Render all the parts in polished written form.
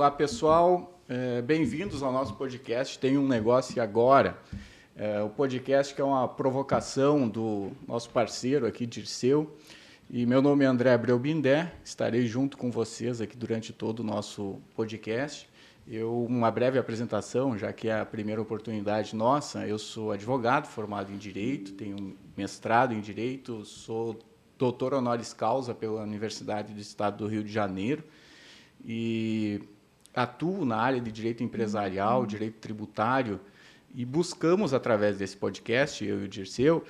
Olá, pessoal. Bem-vindos ao nosso podcast Tem um Negócio Agora. O podcast que é uma provocação do nosso parceiro aqui, Dirceu. E meu nome é André Abreu Bindé. Estarei junto com vocês aqui durante todo o nosso podcast. Uma breve apresentação, já que é a primeira oportunidade nossa. Eu sou advogado, formado em Direito, tenho um mestrado em Direito, sou doutor honoris causa pela Universidade do Estado do Rio de Janeiro e atuo na área de direito empresarial, direito tributário, e buscamos, através desse podcast, eu e o Dirceu,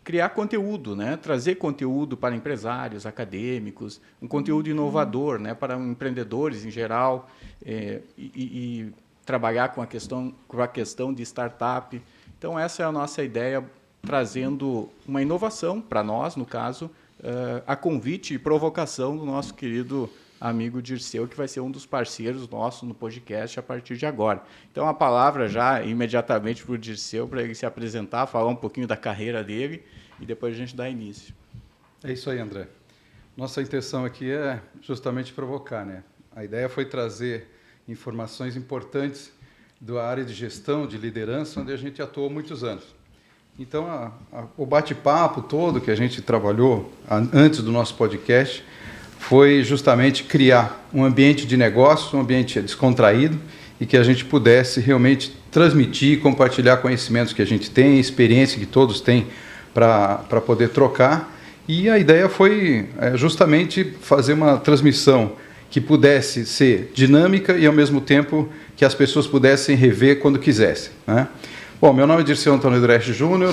criar conteúdo, né? Trazer conteúdo para empresários, acadêmicos, um conteúdo inovador, né? Para empreendedores em geral, e trabalhar com a questão de startup. Então, essa é a nossa ideia, trazendo uma inovação para nós, no caso, a convite e provocação do nosso querido amigo Dirceu, que vai ser um dos parceiros nossos no podcast a partir de agora. Então, a palavra já imediatamente para o Dirceu, para ele se apresentar, falar um pouquinho da carreira dele e depois a gente dá início. É isso aí, André. Nossa intenção aqui é justamente provocar, né? A ideia foi trazer informações importantes da área de gestão, de liderança, onde a gente atuou há muitos anos. Então, o bate-papo todo que a gente trabalhou antes do nosso podcast foi justamente criar um ambiente de negócio, um ambiente descontraído e que a gente pudesse realmente transmitir e compartilhar conhecimentos que a gente tem, experiência que todos têm para poder trocar. E a ideia foi justamente fazer uma transmissão que pudesse ser dinâmica e, ao mesmo tempo, que as pessoas pudessem rever quando quisessem, né? Bom, meu nome é Dirceu Antônio Dresch Júnior.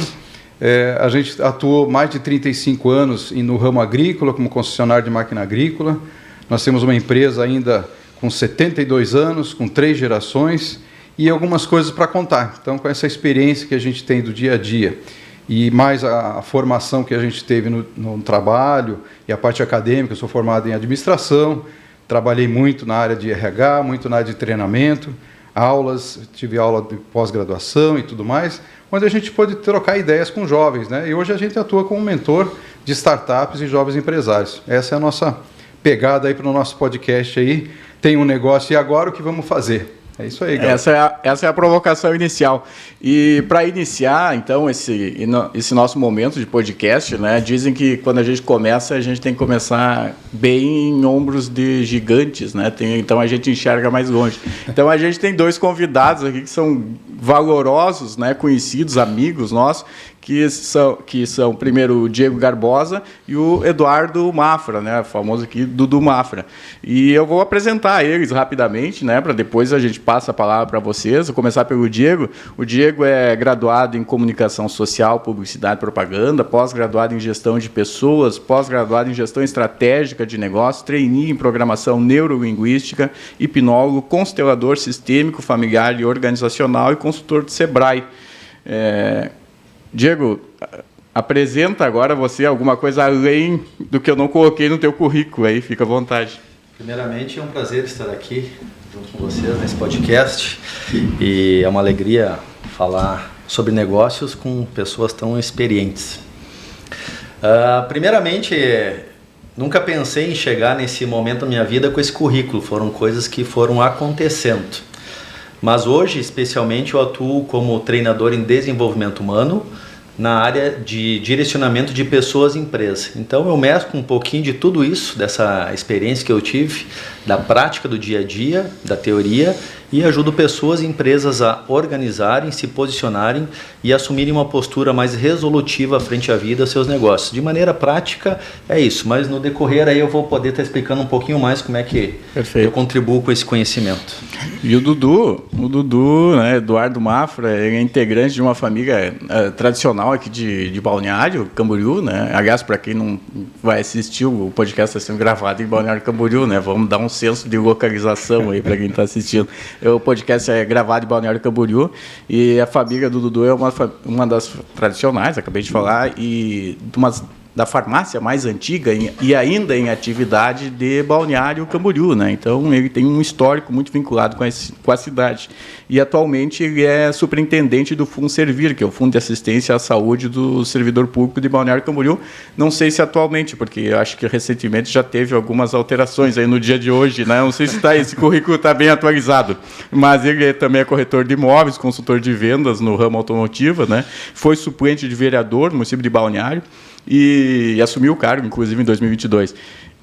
A gente atuou mais de 35 anos no ramo agrícola, como concessionário de máquina agrícola. Nós temos uma empresa ainda com 72 anos, com 3 gerações e algumas coisas para contar. Então, com essa experiência que a gente tem do dia a dia e mais a formação que a gente teve no trabalho e a parte acadêmica, eu sou formado em administração, trabalhei muito na área de RH, muito na área de treinamento, aulas, tive aula de pós-graduação e tudo mais, onde a gente pôde trocar ideias com jovens, né? E hoje a gente atua como mentor de startups e jovens empresários. Essa é a nossa pegada aí para o nosso podcast aí. Tem um negócio e agora o que vamos fazer? É isso aí, galera. Essa é a provocação inicial. E para iniciar, então, esse nosso momento de podcast, né, dizem que quando a gente começa, a gente tem que começar bem em ombros de gigantes, né? Então a gente enxerga mais longe. Então a gente tem 2 convidados aqui que são valorosos, né, conhecidos, amigos nossos, que são primeiro o Diego Garbosa e o Eduardo Mafra, né, famoso aqui Dudu Mafra. E eu vou apresentar eles rapidamente, né, para depois a gente passa a palavra para vocês. Vou começar pelo Diego. O Diego é graduado em Comunicação Social, Publicidade e Propaganda, pós-graduado em Gestão de Pessoas, pós-graduado em Gestão Estratégica de Negócios, trainee em Programação Neurolinguística, hipnólogo, constelador sistêmico, familiar e organizacional e consultor do Sebrae. Diego, apresenta agora você alguma coisa além do que eu não coloquei no teu currículo aí, fica à vontade. Primeiramente, é um prazer estar aqui junto com vocês nesse podcast e é uma alegria falar sobre negócios com pessoas tão experientes. Primeiramente, nunca pensei em chegar nesse momento da minha vida com esse currículo, foram coisas que foram acontecendo. Mas hoje, especialmente, eu atuo como treinador em desenvolvimento humano na área de direcionamento de pessoas e empresas. Então, eu mesclo um pouquinho de tudo isso, dessa experiência que eu tive, da prática do dia a dia, da teoria, e ajudo pessoas e empresas a organizarem, se posicionarem e assumirem uma postura mais resolutiva frente à vida e aos seus negócios. De maneira prática, é isso, mas no decorrer aí eu vou poder estar explicando um pouquinho mais como é que eu contribuo com esse conhecimento. E o Dudu, né, Eduardo Mafra, ele é integrante de uma família tradicional aqui de Balneário Camboriú, né? Aliás, para quem não vai assistir, o podcast está sendo gravado em Balneário Camboriú, né? Vamos dar um senso de localização aí para quem está assistindo. O podcast é gravado em Balneário Camboriú e a família do Dudu é uma das tradicionais, acabei de falar, e da farmácia mais antiga e ainda em atividade de Balneário Camboriú, né? Então ele tem um histórico muito vinculado com a cidade. E atualmente ele é superintendente do FUNSERVIR, que é o Fundo de Assistência à Saúde do Servidor Público de Balneário Camboriú. Não sei se atualmente, porque eu acho que recentemente já teve algumas alterações aí no dia de hoje, né? Não sei se esse currículo está bem atualizado, mas ele também é corretor de imóveis, consultor de vendas no ramo automotivo, né? Foi suplente de vereador no município de Balneário e assumiu o cargo, inclusive, em 2022.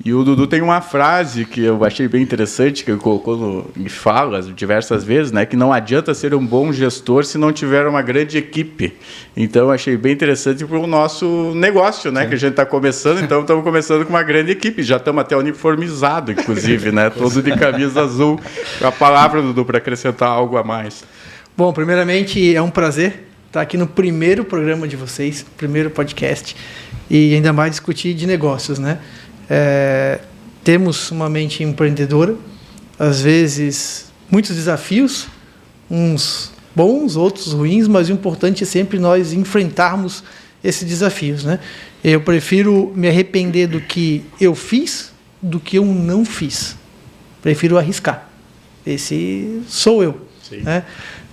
E o Dudu tem uma frase que eu achei bem interessante, que ele colocou em falas diversas vezes, né, que não adianta ser um bom gestor se não tiver uma grande equipe. Então, eu achei bem interessante para o nosso negócio, né, que a gente está começando. Então, estamos começando com uma grande equipe. Já estamos até uniformizados, inclusive, né, todo de camisa azul. A palavra, Dudu, para acrescentar algo a mais. Bom, primeiramente, é um prazer estar aqui no primeiro programa de vocês, primeiro podcast, e ainda mais discutir de negócios, né? Temos uma mente empreendedora, às vezes muitos desafios, uns bons, outros ruins, mas o importante é sempre nós enfrentarmos esses desafios, né? Eu prefiro me arrepender do que eu fiz do que eu não fiz. Prefiro arriscar. Esse sou eu. Né?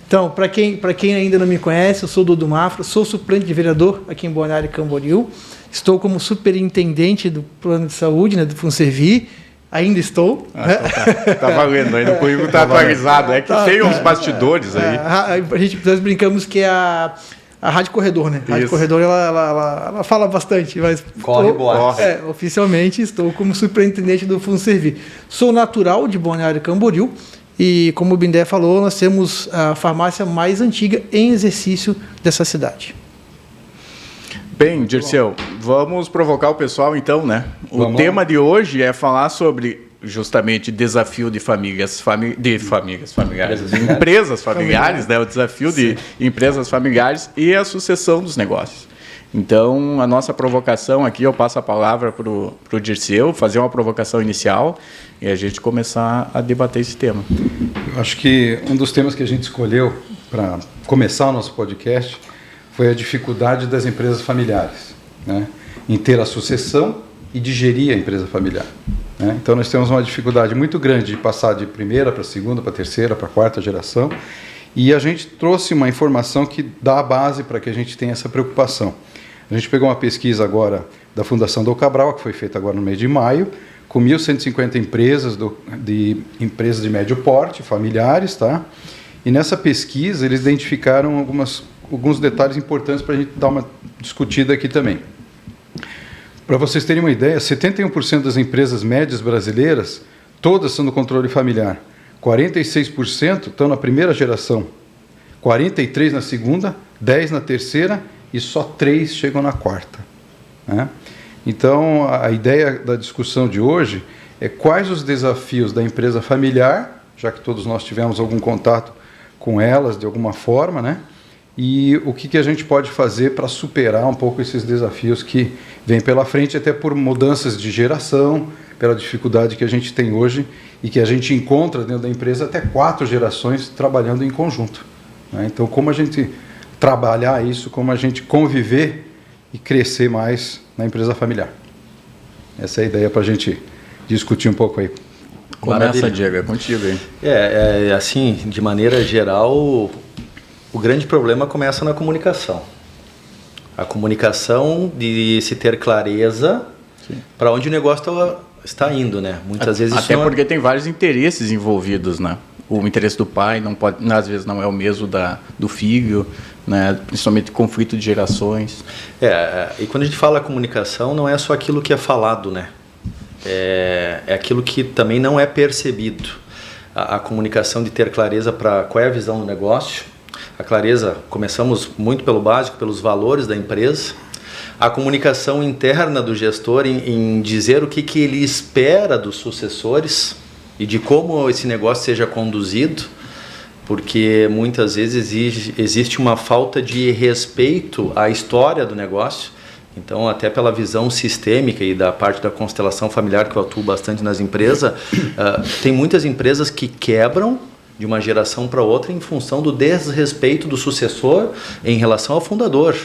Então, para quem ainda não me conhece, eu sou Dudu Mafra, sou suplente de vereador aqui em Balneário Camboriú. Estou como superintendente do plano de saúde, né, do FUNSERVIR. Ainda estou. Então tá valendo, ainda o currículo está atualizado. É que tem uns bastidores aí. Nós brincamos que é a Rádio Corredor, né? A Rádio Corredor, ela fala bastante, mas... Corre boa. Oficialmente estou como superintendente do FUNSERVIR. Sou natural de Balneário Camboriú e, como o Bindé falou, nós temos a farmácia mais antiga em exercício dessa cidade. Bem, Dirceu, vamos provocar o pessoal então, né? O tema de hoje é falar sobre justamente desafio de empresas familiares, né? O desafio de empresas familiares e a sucessão dos negócios. Então, a nossa provocação aqui, eu passo a palavra para o Dirceu, fazer uma provocação inicial e a gente começar a debater esse tema. Eu acho que um dos temas que a gente escolheu para começar o nosso podcast foi a dificuldade das empresas familiares, né, em ter a sucessão e de gerir a empresa familiar. Né? Então, nós temos uma dificuldade muito grande de passar de primeira para segunda, para terceira, para quarta geração, e a gente trouxe uma informação que dá a base para que a gente tenha essa preocupação. A gente pegou uma pesquisa agora da Fundação Dom Cabral, que foi feita agora no mês de maio, com 1.150 empresas empresas de médio porte, familiares, tá? E nessa pesquisa eles identificaram alguns detalhes importantes para a gente dar uma discutida aqui também. Para vocês terem uma ideia, 71% das empresas médias brasileiras, todas são do controle familiar. 46% estão na primeira geração, 43% na segunda, 10% na terceira e só 3% chegam na quarta. Né? Então, a ideia da discussão de hoje é quais os desafios da empresa familiar, já que todos nós tivemos algum contato com elas de alguma forma, né? E o que a gente pode fazer para superar um pouco esses desafios que vêm pela frente, até por mudanças de geração, pela dificuldade que a gente tem hoje e que a gente encontra dentro da empresa até 4 gerações trabalhando em conjunto. Né? Então, como a gente trabalhar isso, como a gente conviver e crescer mais na empresa familiar. Essa é a ideia para a gente discutir um pouco aí. Começa, Diego, é contigo aí. Assim, de maneira geral, o grande problema começa na comunicação. A comunicação de se ter clareza para onde o negócio está indo, né? Muitas vezes até porque tem vários interesses envolvidos, né? O interesse do pai não pode, às vezes não é o mesmo do filho, né? Principalmente conflito de gerações. E quando a gente fala comunicação, não é só aquilo que é falado, né? É aquilo que também não é percebido. A comunicação de ter clareza para qual é a visão do negócio. A clareza, começamos muito pelo básico, pelos valores da empresa. A comunicação interna do gestor em dizer o que ele espera dos sucessores e de como esse negócio seja conduzido, porque muitas vezes existe uma falta de respeito à história do negócio. Então, até pela visão sistêmica e da parte da constelação familiar, que eu atuo bastante nas empresas, tem muitas empresas que quebram de uma geração para outra em função do desrespeito do sucessor em relação ao fundador.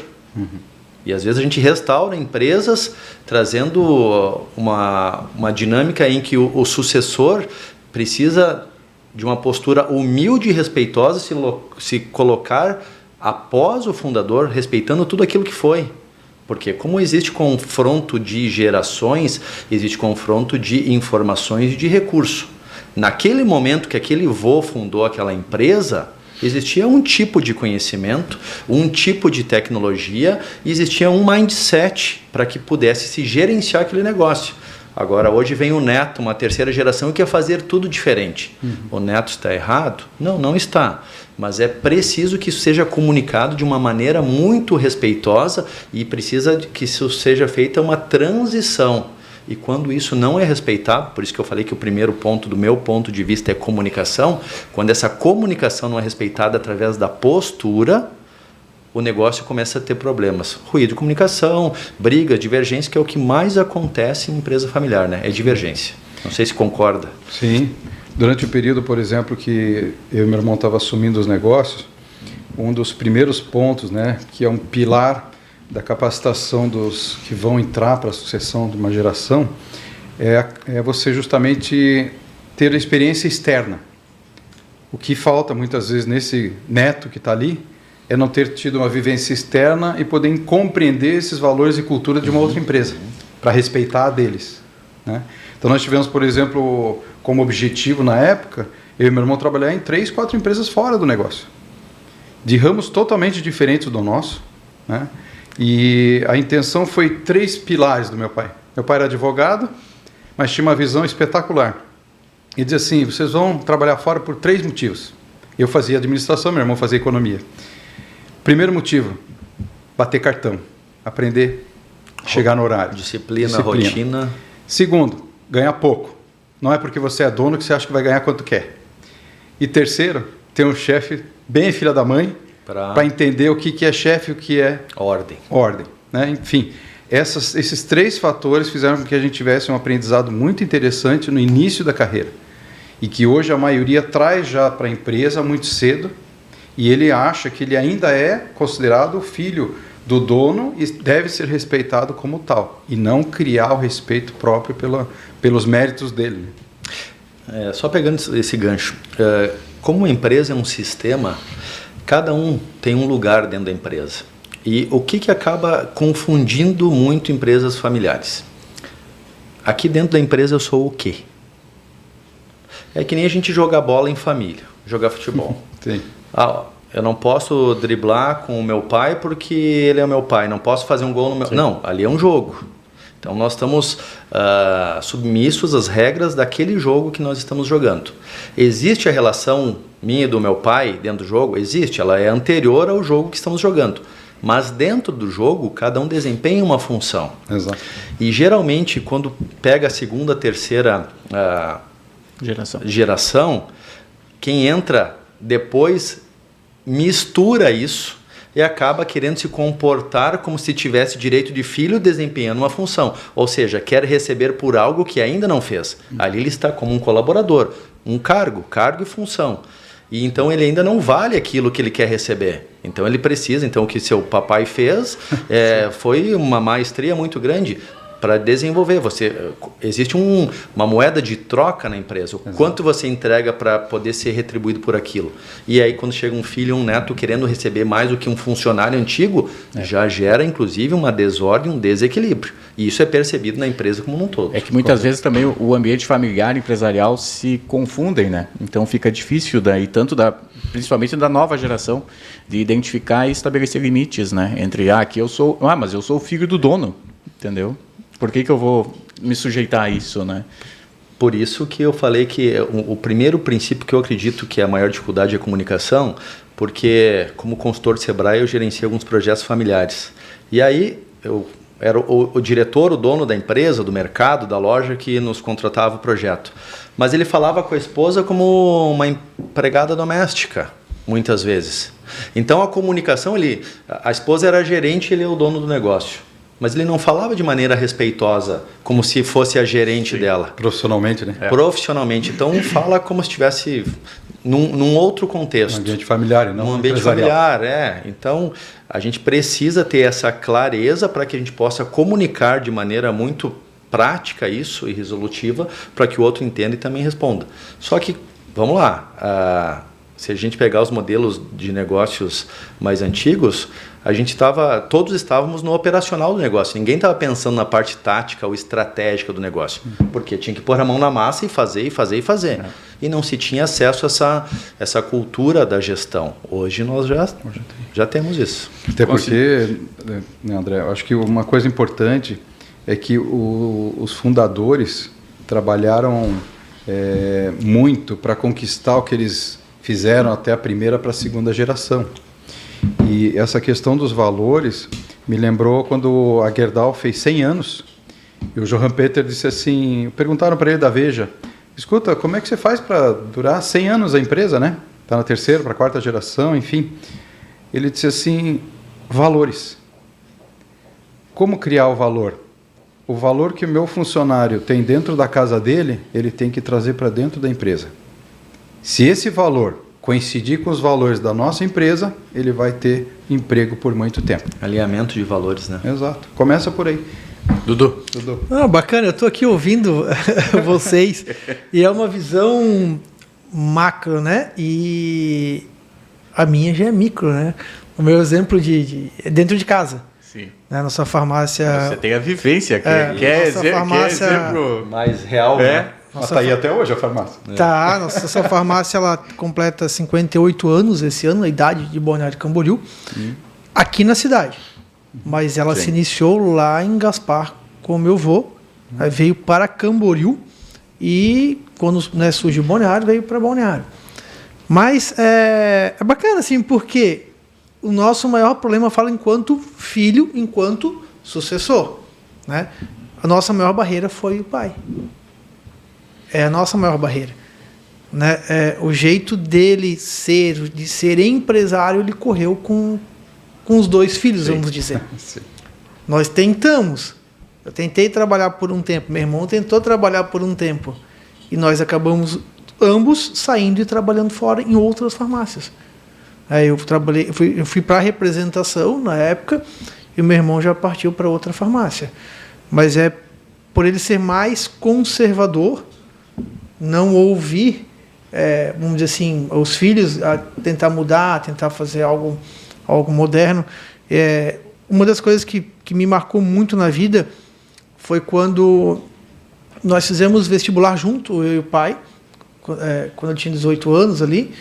E às vezes a gente restaura empresas trazendo uma dinâmica em que o sucessor precisa de uma postura humilde e respeitosa, se colocar após o fundador, respeitando tudo aquilo que foi. Porque como existe confronto de gerações, existe confronto de informações e de recurso. Naquele momento que aquele vô fundou aquela empresa, existia um tipo de conhecimento, um tipo de tecnologia, e existia um mindset para que pudesse se gerenciar aquele negócio. Agora, hoje vem o neto, uma terceira geração, que quer fazer tudo diferente. O neto está errado? Não, não está. Mas é preciso que isso seja comunicado de uma maneira muito respeitosa e precisa que isso seja feita uma transição. E quando isso não é respeitado, por isso que eu falei que o primeiro ponto, do meu ponto de vista, é comunicação. Quando essa comunicação não é respeitada através da postura, o negócio começa a ter problemas. Ruído de comunicação, briga, divergência, que é o que mais acontece em empresa familiar, né? É divergência. Não sei se concorda. Sim. Durante o período, por exemplo, que eu e meu irmão estavam assumindo os negócios, um dos primeiros pontos, né, que é um pilar da capacitação dos que vão entrar para a sucessão de uma geração, é você justamente ter a experiência externa. O que falta muitas vezes nesse neto que está ali é não ter tido uma vivência externa e poder compreender esses valores e cultura de uma outra empresa, para respeitar a deles, né? Então nós tivemos, por exemplo, como objetivo na época, eu e meu irmão trabalhar em 3, 4 empresas fora do negócio, de ramos totalmente diferentes do nosso, né? E a intenção foi 3 pilares do meu pai. Meu pai era advogado, mas tinha uma visão espetacular. Ele dizia assim, vocês vão trabalhar fora por 3 motivos. Eu fazia administração, meu irmão fazia economia. Primeiro motivo, bater cartão, aprender, chegar no horário. Disciplina, rotina. Segundo, ganhar pouco. Não é porque você é dono que você acha que vai ganhar quanto quer. E terceiro, ter um chefe bem filha da mãe para entender o que é chefe e o que é ordem, né? Enfim, esses 3 fatores fizeram com que a gente tivesse um aprendizado muito interessante no início da carreira. E que hoje a maioria traz já para a empresa muito cedo, e ele acha que ele ainda é considerado filho do dono e deve ser respeitado como tal, e não criar o respeito próprio pelos méritos dele. Só pegando esse gancho, como uma empresa é um sistema, cada um tem um lugar dentro da empresa. E o que acaba confundindo muito empresas familiares? Aqui dentro da empresa eu sou o quê? É que nem a gente jogar bola em família, jogar futebol. Sim. Eu não posso driblar com o meu pai porque ele é o meu pai. Não posso fazer um gol no meu... Sim. Não, ali é um jogo. Então nós estamos submissos às regras daquele jogo que nós estamos jogando. Existe a relação minha e do meu pai dentro do jogo? Existe, ela é anterior ao jogo que estamos jogando. Mas dentro do jogo, cada um desempenha uma função. Exato. E geralmente, quando pega a segunda, terceira geração, quem entra depois mistura isso e acaba querendo se comportar como se tivesse direito de filho desempenhando uma função. Ou seja, quer receber por algo que ainda não fez. Ali ele está como um colaborador, um cargo e função. E então ele ainda não vale aquilo que ele quer receber. Então ele precisa, então o que seu papai fez foi uma maestria muito grande para desenvolver. Existe uma moeda de troca na empresa. O quanto você entrega para poder ser retribuído por aquilo. E aí quando chega um filho ou um neto querendo receber mais do que um funcionário antigo, já gera inclusive uma desordem, um desequilíbrio. E isso é percebido na empresa como um todo. É que muitas vezes também o ambiente familiar e empresarial se confundem, né? Então fica difícil daí, principalmente da nova geração, de identificar e estabelecer limites, né? Entre, mas eu sou o filho do dono, entendeu? Por que eu vou me sujeitar a isso, né? Por isso que eu falei que o primeiro princípio que eu acredito que é a maior dificuldade é a comunicação, porque como consultor de Sebrae eu gerenciei alguns projetos familiares. E aí eu era o diretor, o dono da empresa, do mercado, da loja que nos contratava o projeto. Mas ele falava com a esposa como uma empregada doméstica, muitas vezes. Então a comunicação, a esposa era a gerente, ele é o dono do negócio. Mas ele não falava de maneira respeitosa, como se fosse a gerente dela. Profissionalmente, né? Profissionalmente. Então fala como se estivesse num outro contexto. Um ambiente familiar, não num ambiente familiar, Então, a gente precisa ter essa clareza para que a gente possa comunicar de maneira muito prática isso e resolutiva para que o outro entenda e também responda. Só que, vamos lá, se a gente pegar os modelos de negócios mais antigos, todos estávamos no operacional do negócio. Ninguém estava pensando na parte tática ou estratégica do negócio, porque tinha que pôr a mão na massa e fazer. E não se tinha acesso a essa cultura da gestão. Hoje nós já temos isso. Até porque, né, André, eu acho que uma coisa importante é que os fundadores trabalharam muito para conquistar o que eles fizeram até a primeira para a segunda geração. E essa questão dos valores me lembrou quando a Gerdau fez 100 anos e o Johann Peter disse assim, perguntaram para ele da Veja, escuta, como é que você faz para durar 100 anos a empresa, né? Está na terceira, para a quarta geração, enfim. Ele disse assim, valores. Como criar o valor? O valor que o meu funcionário tem dentro da casa dele, ele tem que trazer para dentro da empresa. Se esse valor coincidir com os valores da nossa empresa, ele vai ter emprego por muito tempo. Alinhamento de valores, né? Exato. Começa por aí. Dudu. Bacana, eu estou aqui ouvindo vocês e é uma visão macro, né? E a minha já é micro, né? O meu exemplo é dentro de casa. Sim. Né? Nossa farmácia... Você tem a vivência, que é exemplo mais real, né? Mas está aí até hoje a farmácia. Tá, nossa farmácia ela completa 58 anos esse ano, a idade de Balneário Camboriú, aqui na cidade. Mas ela se iniciou lá em Gaspar com o meu avô, aí veio para Camboriú e quando surgiu Balneário, veio para Balneário. Mas é bacana assim, porque o nosso maior problema fala enquanto filho, enquanto sucessor. Né? A nossa maior barreira foi o pai. É a nossa maior barreira. Né? O jeito de ser empresário, ele correu com os dois filhos, vamos dizer. Sim. Nós tentamos. Eu tentei trabalhar por um tempo, meu irmão tentou trabalhar por um tempo. E nós acabamos ambos saindo e trabalhando fora em outras farmácias. Aí eu fui para a representação na época e o meu irmão já partiu para outra farmácia. Mas por ele ser mais conservador, não ouvir, vamos dizer assim, os filhos a tentar mudar, a tentar fazer algo moderno. Uma das coisas que me marcou muito na vida foi quando nós fizemos vestibular junto, eu e o pai, quando eu tinha 18 anos ali,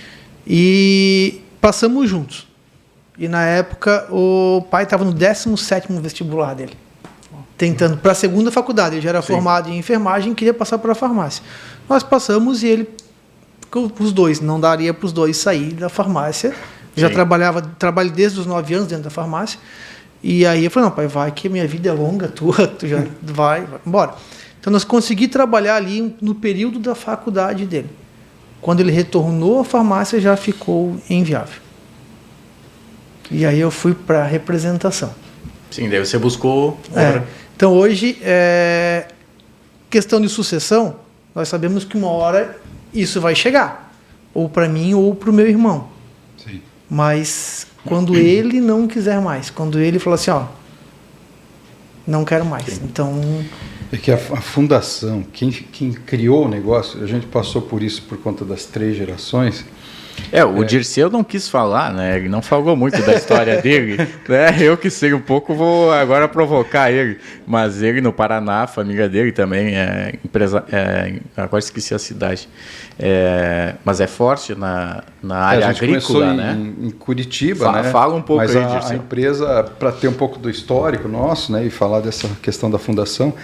e passamos juntos. E na época o pai estava no 17º vestibular dele, tentando para a segunda faculdade. Ele já era formado em enfermagem e queria passar para a farmácia. Nós passamos e ele, os dois, não daria para os dois sair da farmácia. Já trabalho desde os 9 anos dentro da farmácia. E aí eu falei, não, pai, vai que a minha vida é longa, tu já vai embora. Então nós conseguimos trabalhar ali no período da faculdade dele. Quando ele retornou à farmácia, já ficou inviável. E aí eu fui para a representação. Sim, daí você buscou... Então hoje, questão de sucessão, nós sabemos que uma hora isso vai chegar. Ou para mim ou para o meu irmão. Sim. Mas quando ele não quiser mais, quando ele falar assim, não quero mais. Sim. Então... É que a fundação, quem criou o negócio, a gente passou por isso por conta das 3 gerações. O Dirceu não quis falar, né? Ele não falou muito da história dele, né? Eu que sei um pouco, vou agora provocar ele. Mas ele no Paraná, a família dele também é empresa. Agora esqueci a cidade. Mas é forte na área agrícola, né? Em Curitiba, né? Fala um pouco mas aí, Dirceu. A empresa, para ter um pouco do histórico nosso, né? E falar dessa questão da fundação,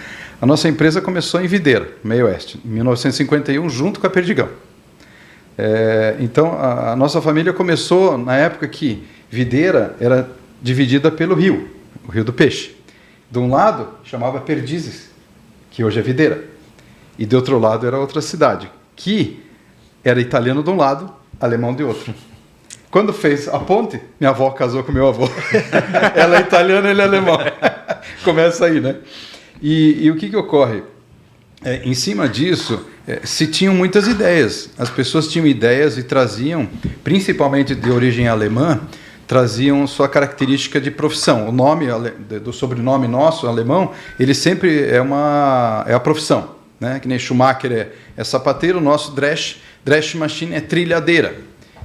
a nossa empresa começou em Videira, Meio Oeste, em 1951, junto com a Perdigão. Então, a nossa família começou na época que Videira era dividida pelo rio, o Rio do Peixe. De um lado, chamava Perdizes, que hoje é Videira. E do outro lado era outra cidade, que era italiano de um lado, alemão de outro. Quando fez a ponte, minha avó casou com meu avô. Ela é italiana, ele é alemão. Começa aí, né? E o que ocorre? Em cima disso, se tinham muitas ideias. As pessoas tinham ideias e traziam, principalmente de origem alemã, traziam sua característica de profissão. O nome do sobrenome nosso, alemão, ele sempre é a profissão. Né? Que nem Schumacher é sapateiro, o nosso Dreschmaschine é trilhadeira.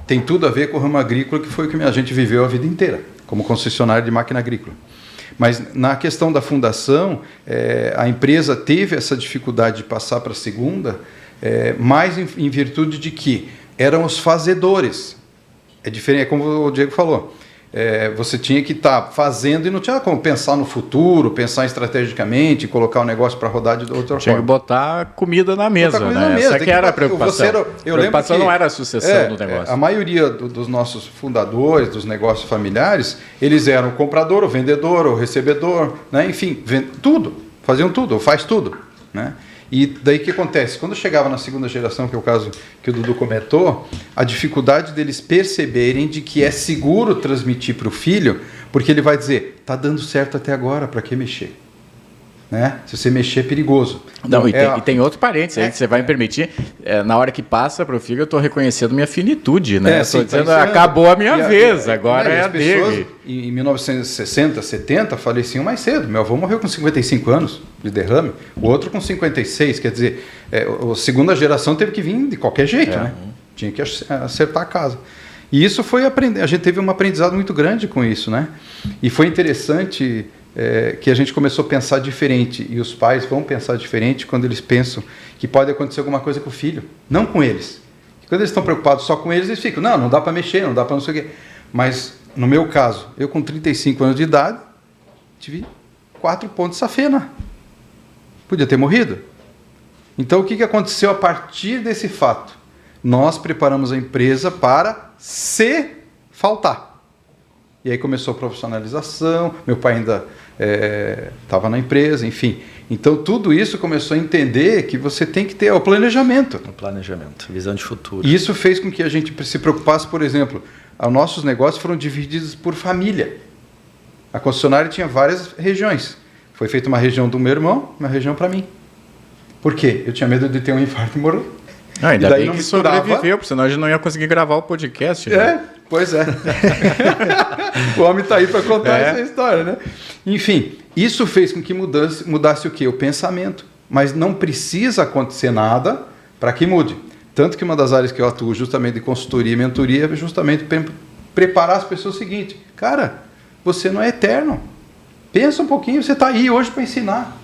Tem tudo a ver com o ramo agrícola, que foi o que a gente viveu a vida inteira, como concessionário de máquina agrícola. Mas na questão da fundação, a empresa teve essa dificuldade de passar para a segunda, mais em virtude de que eram os fazedores. É diferente, é como o Diego falou. Você tinha que estar fazendo e não tinha como pensar no futuro, pensar estrategicamente, colocar o negócio para rodar de outra forma. Tinha que botar comida na mesa, né? Essa que era a preocupação. A preocupação não era a sucessão do negócio. A maioria dos nossos fundadores, dos negócios familiares, eles eram o comprador, o vendedor, o recebedor, né? Enfim, tudo, faziam tudo, ou faz tudo, né? E daí o que acontece? Quando chegava na segunda geração, que é o caso que o Dudu comentou, a dificuldade deles perceberem de que é seguro transmitir para o filho, porque ele vai dizer, está dando certo até agora, para que mexer? Né? Se você mexer é perigoso. Não, e tem outro parênteses aí que você vai me permitir. Na hora que passa para o filho, eu estou reconhecendo minha finitude, né? Estou dizendo, acabou a minha vez, agora é a dele. Em 1960, 70, faleciam mais cedo. Meu avô morreu com 55 anos de derrame, o outro com 56. Quer dizer, a segunda geração teve que vir de qualquer jeito, né? Tinha que acertar a casa. E isso foi aprender. A gente teve um aprendizado muito grande com isso, né? E foi interessante que a gente começou a pensar diferente. E os pais vão pensar diferente quando eles pensam que pode acontecer alguma coisa com o filho, não com eles. E quando eles estão preocupados só com eles ficam, não dá para mexer, não dá para não sei o quê. Mas, no meu caso, eu com 35 anos de idade, tive 4 pontos de safena. Podia ter morrido. Então, o que aconteceu a partir desse fato? Nós preparamos a empresa para se faltar. E aí começou a profissionalização, meu pai ainda estava na empresa, enfim. Então, tudo isso começou a entender que você tem que ter o planejamento. O planejamento, visão de futuro. E isso fez com que a gente se preocupasse, por exemplo, os nossos negócios foram divididos por família. A concessionária tinha várias regiões. Foi feita uma região do meu irmão, uma região para mim. Por quê? Eu tinha medo de ter um infarto e morrer. Ainda bem que sobreviveu, porque senão a gente não ia conseguir gravar o podcast. Né? Pois é. O homem está aí para contar essa história, né? Enfim, isso fez com que mudasse o quê? O pensamento. Mas não precisa acontecer nada para que mude. Tanto que uma das áreas que eu atuo justamente de consultoria e mentoria é justamente preparar as pessoas o seguinte. Cara, você não é eterno. Pensa um pouquinho, você está aí hoje para ensinar.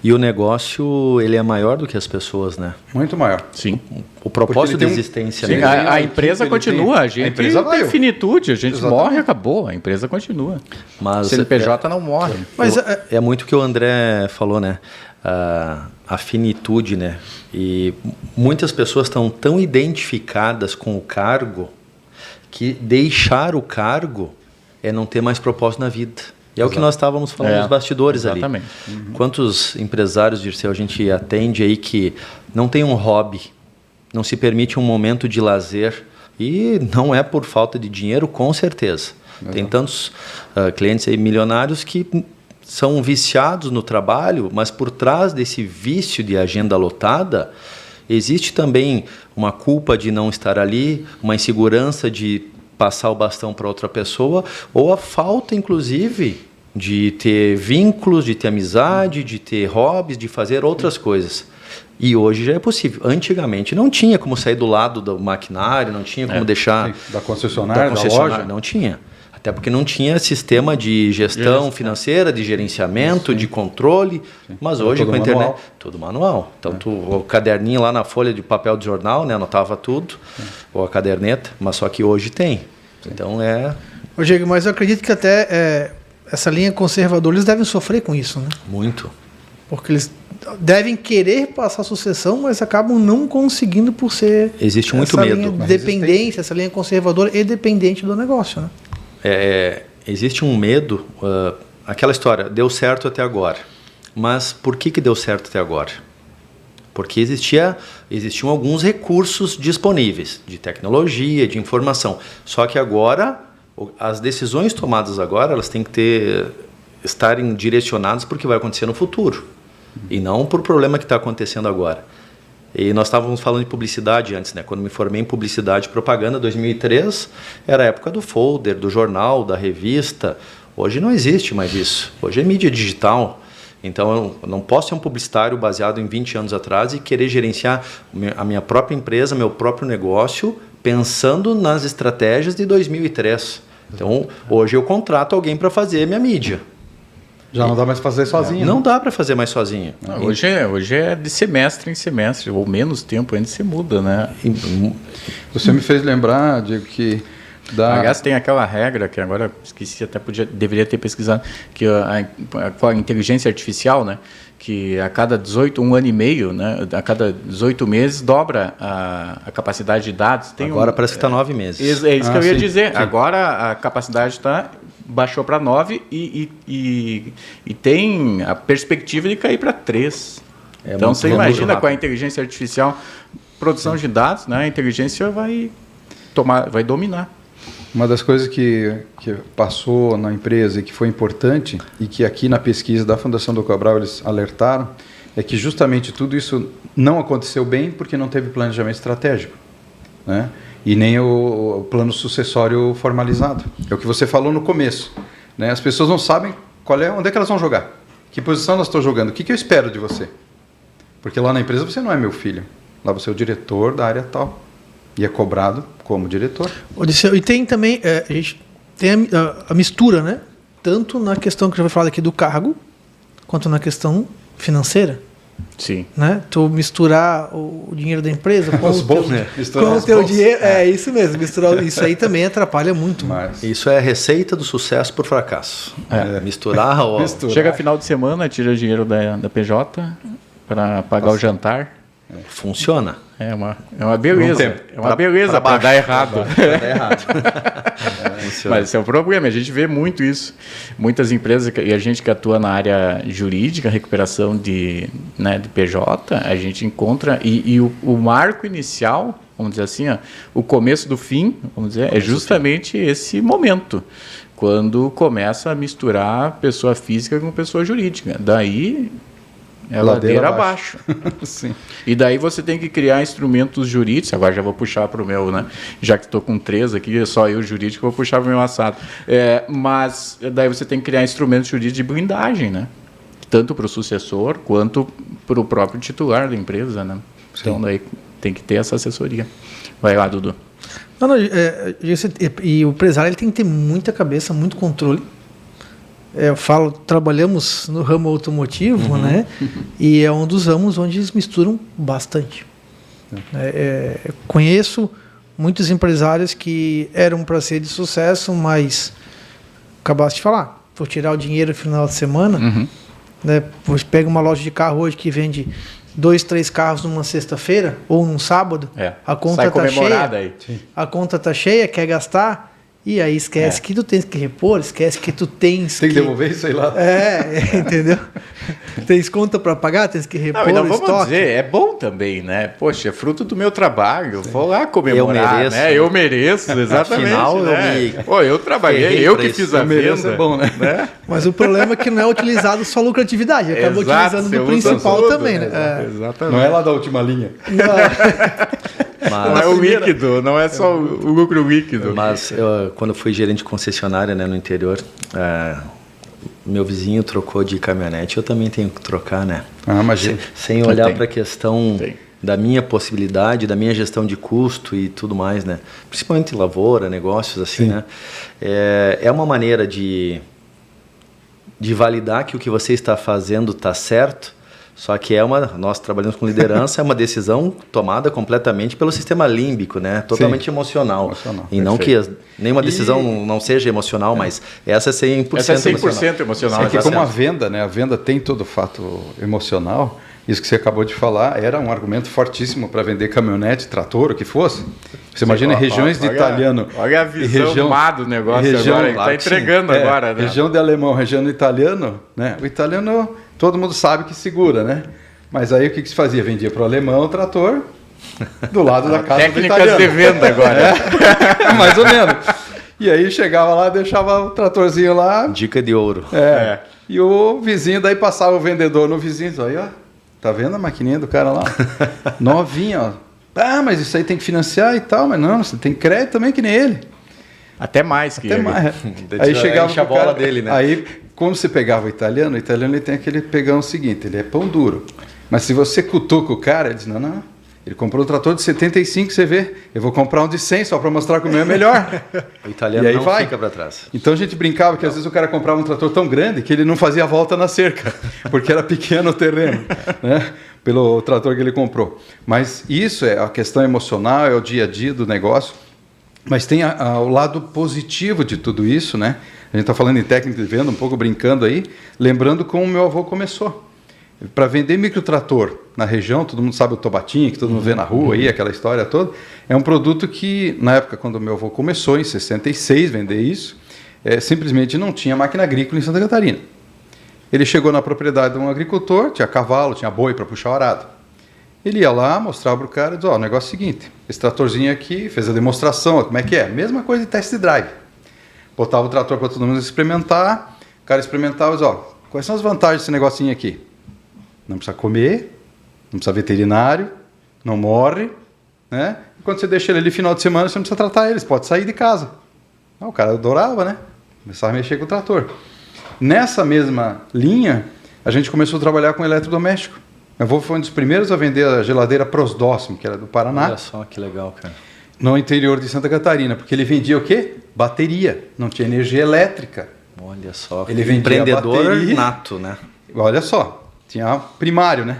E o negócio, ele é maior do que as pessoas, né? Muito maior. Sim. O propósito de existência. Sim, a empresa continua, a gente tem finitude, a gente morre e acabou, a empresa continua. Mas o CNPJ não morre. Mas é muito o que o André falou, né? A finitude, né? E muitas pessoas estão tão identificadas com o cargo que deixar o cargo é não ter mais propósito na vida. E é o que nós estávamos falando nos bastidores exatamente. Ali. Uhum. Quantos empresários, Dirceu, a gente atende aí que não tem um hobby, não se permite um momento de lazer, e não é por falta de dinheiro, com certeza. Exato. Tem tantos clientes aí milionários que são viciados no trabalho, mas por trás desse vício de agenda lotada, existe também uma culpa de não estar ali, uma insegurança de passar o bastão para outra pessoa, ou a falta, inclusive, de ter vínculos, de ter amizade, de ter hobbies, de fazer outras coisas. E hoje já é possível. Antigamente não tinha como sair do lado do maquinário, não tinha como deixar... Da concessionária, da loja? Não tinha. Até porque não tinha sistema de gestão financeira, de gerenciamento, de controle. Sim. Mas hoje com a internet, manual. Tudo manual. Então, o caderninho lá na folha de papel de jornal, né, anotava tudo, ou a caderneta, mas só que hoje tem. Então Ô, Diego, mas eu acredito que até essa linha conservadora, eles devem sofrer com isso, né? Muito. Porque eles devem querer passar a sucessão, mas acabam não conseguindo por ser... Existe muito medo. Linha de dependência, essa linha conservadora e dependente do negócio, né? Existe um medo, aquela história, deu certo até agora. Mas por que deu certo até agora? Porque existiam alguns recursos disponíveis, de tecnologia, de informação. Só que agora, as decisões tomadas agora, elas têm que estarem direcionadas para o que vai acontecer no futuro. e não por problema que está acontecendo agora. E nós estávamos falando de publicidade antes, né? Quando me formei em publicidade e propaganda, 2003, era a época do folder, do jornal, da revista. Hoje não existe mais isso. Hoje é mídia digital. Então, eu não posso ser um publicitário baseado em 20 anos atrás e querer gerenciar a minha própria empresa, meu próprio negócio, pensando nas estratégias de 2003. Então, hoje eu contrato alguém para fazer minha mídia. Já não dá mais para fazer sozinho. Não dá para fazer mais sozinho. Não, hoje é de semestre em semestre, ou menos tempo ainda se muda, né? Você me fez lembrar, Diego, que... Aliás, tem aquela regra que agora esqueci, até deveria ter pesquisado, que a inteligência artificial, né? Que a cada um ano e meio, né? A cada 18 meses, dobra a capacidade de dados. Agora parece que está 9 meses. É isso que eu ia dizer. Sim. Agora a capacidade baixou para 9 e tem a perspectiva de cair para 3. Então você imagina com a inteligência artificial, produção de dados, né? A inteligência vai dominar. Uma das coisas que passou na empresa e que foi importante, e que aqui na pesquisa da Fundação Dom Cabral eles alertaram, é que justamente tudo isso não aconteceu bem porque não teve planejamento estratégico, né? E nem o plano sucessório formalizado. É o que você falou no começo, né? As pessoas não sabem onde é que elas vão jogar, que posição elas estão jogando, o que eu espero de você. Porque lá na empresa você não é meu filho, lá você é o diretor da área tal. E é cobrado como diretor. Odisseu, e tem também, a gente tem a mistura, né? Tanto na questão que já foi falado aqui do cargo, quanto na questão financeira. Sim. Né? Tu misturar o dinheiro da empresa com os bolsos, né? Com o teu dinheiro. É isso mesmo, misturar isso aí também atrapalha muito. Isso é a receita do sucesso por fracasso. Misturar. Chega final de semana, tira dinheiro da PJ para pagar o jantar. Funciona. É uma beleza. É uma beleza para dar errado. Mas esse é o problema. A gente vê muito isso. Muitas empresas, e a gente que atua na área jurídica, recuperação de PJ, a gente encontra... E o marco inicial, vamos dizer assim, o começo do fim, vamos dizer, é justamente esse momento. Quando começa a misturar pessoa física com pessoa jurídica. Daí... É ladeira abaixo. Sim. E daí você tem que criar instrumentos jurídicos. Agora já vou puxar para o meu, né? Já que estou com 3 aqui, só eu jurídico, vou puxar para o meu assado. Mas daí você tem que criar instrumentos jurídicos de blindagem, né? Tanto para o sucessor quanto para o próprio titular da empresa, né? Sim. Então daí tem que ter essa assessoria. Vai lá, Dudu. E o empresário ele tem que ter muita cabeça, muito controle. Eu falo, trabalhamos no ramo automotivo, né? E é um dos ramos onde eles misturam bastante. Conheço muitos empresários que eram para ser de sucesso, mas acabaste de falar, vou tirar o dinheiro no final de semana, né? Você pega uma loja de carro hoje que vende 2, 3 carros numa sexta-feira ou num sábado, a conta está cheia, aí. A conta está cheia, quer gastar. E aí esquece que tu tens que repor, esquece que tu tens que devolver isso aí lá. Entendeu? Tens conta para pagar, tens que repor o vamos estoque. Dizer, é bom também, né? Poxa, é fruto do meu trabalho. Vou lá comemorar, eu mereço, né? Eu mereço, exatamente. Afinal, né? Eu trabalhei, eu que fiz a venda. É bom, né? Mas o problema é que não é utilizado só lucratividade, acaba utilizando do principal também, né? Exatamente. Não é lá da última linha. Não é o líquido, não é só o lucro líquido. Mas quando eu fui gerente de concessionária, né, no interior, meu vizinho trocou de caminhonete, eu também tenho que trocar, né? Imagina. Sem olhar para a questão da minha possibilidade, da minha gestão de custo e tudo mais, né? Principalmente lavoura, negócios assim, né? É uma maneira de validar que o que você está fazendo está certo. Só que nós trabalhamos com liderança, é uma decisão tomada completamente pelo sistema límbico, né? Totalmente emocional. E não que nenhuma decisão não seja emocional, mas essa é 100% essa é 100% emocional. É que como a venda, né? A venda tem todo o fato emocional. Isso que você acabou de falar era um argumento fortíssimo para vender caminhonete, trator, o que fosse. Você imagina regiões de italiano. Olha a visão má do negócio agora, ele está entregando agora. Né? Região de alemão, região de italiano, né? O italiano... Todo mundo sabe que segura, né? Mas aí o que se fazia? Vendia para o alemão o trator do lado da casa do italiano. Técnicas de venda agora. Mais ou menos. E aí chegava lá, deixava o tratorzinho lá. Dica de ouro. E o vizinho, daí passava o vendedor no vizinho, aí, ó, tá vendo a maquininha do cara lá? Novinha, ó. Ah, mas isso aí tem que financiar e tal, mas não, você tem crédito também que nem ele. Até mais que Até ele. mais. Aí chegava a bola dele, né? Aí, como você pegava o italiano ele tem aquele pegão seguinte, ele é pão duro. Mas se você cutuca o cara, ele diz, não, ele comprou um trator de 75, você vê, eu vou comprar um de 100 só para mostrar que o meu é melhor. O italiano E aí não vai. fica para trás. Então a gente brincava que às vezes o cara comprava um trator tão grande que ele não fazia a volta na cerca, porque era pequeno o terreno, né? Pelo trator que ele comprou. Mas isso é a questão emocional, é o dia a dia do negócio. Mas tem o lado positivo de tudo isso, né? A gente está falando em técnica de venda, um pouco brincando aí, lembrando como o meu avô começou. Para vender microtrator na região, todo mundo sabe o Tobatinho, que todo mundo vê na rua aí, aquela história toda, é um produto que, na época, quando o meu avô começou, em 66, vender isso, simplesmente não tinha máquina agrícola em Santa Catarina. Ele chegou na propriedade de um agricultor, tinha cavalo, tinha boi para puxar o arado. Ele ia lá, mostrava para o cara e dizia, ó, o negócio é o seguinte, esse tratorzinho aqui, fez a demonstração, ó, como é que é? Mesma coisa de test drive. Botava o trator para todo mundo experimentar, o cara experimentava e dizia, ó, quais são as vantagens desse negocinho aqui? Não precisa comer, não precisa veterinário, não morre, né? E quando você deixa ele ali final de semana, você não precisa tratar ele, você pode sair de casa. O cara adorava, né? Começava a mexer com o trator. Nessa mesma linha, a gente começou a trabalhar com eletrodoméstico. Meu avô foi um dos primeiros a vender a geladeira Prosdóximo, que era do Paraná. Olha só que legal, cara. No interior de Santa Catarina, porque ele vendia o quê? Bateria, não tinha energia elétrica. Olha só, Ele vendia empreendedor bateria. nato, né? Olha só, tinha primário, né?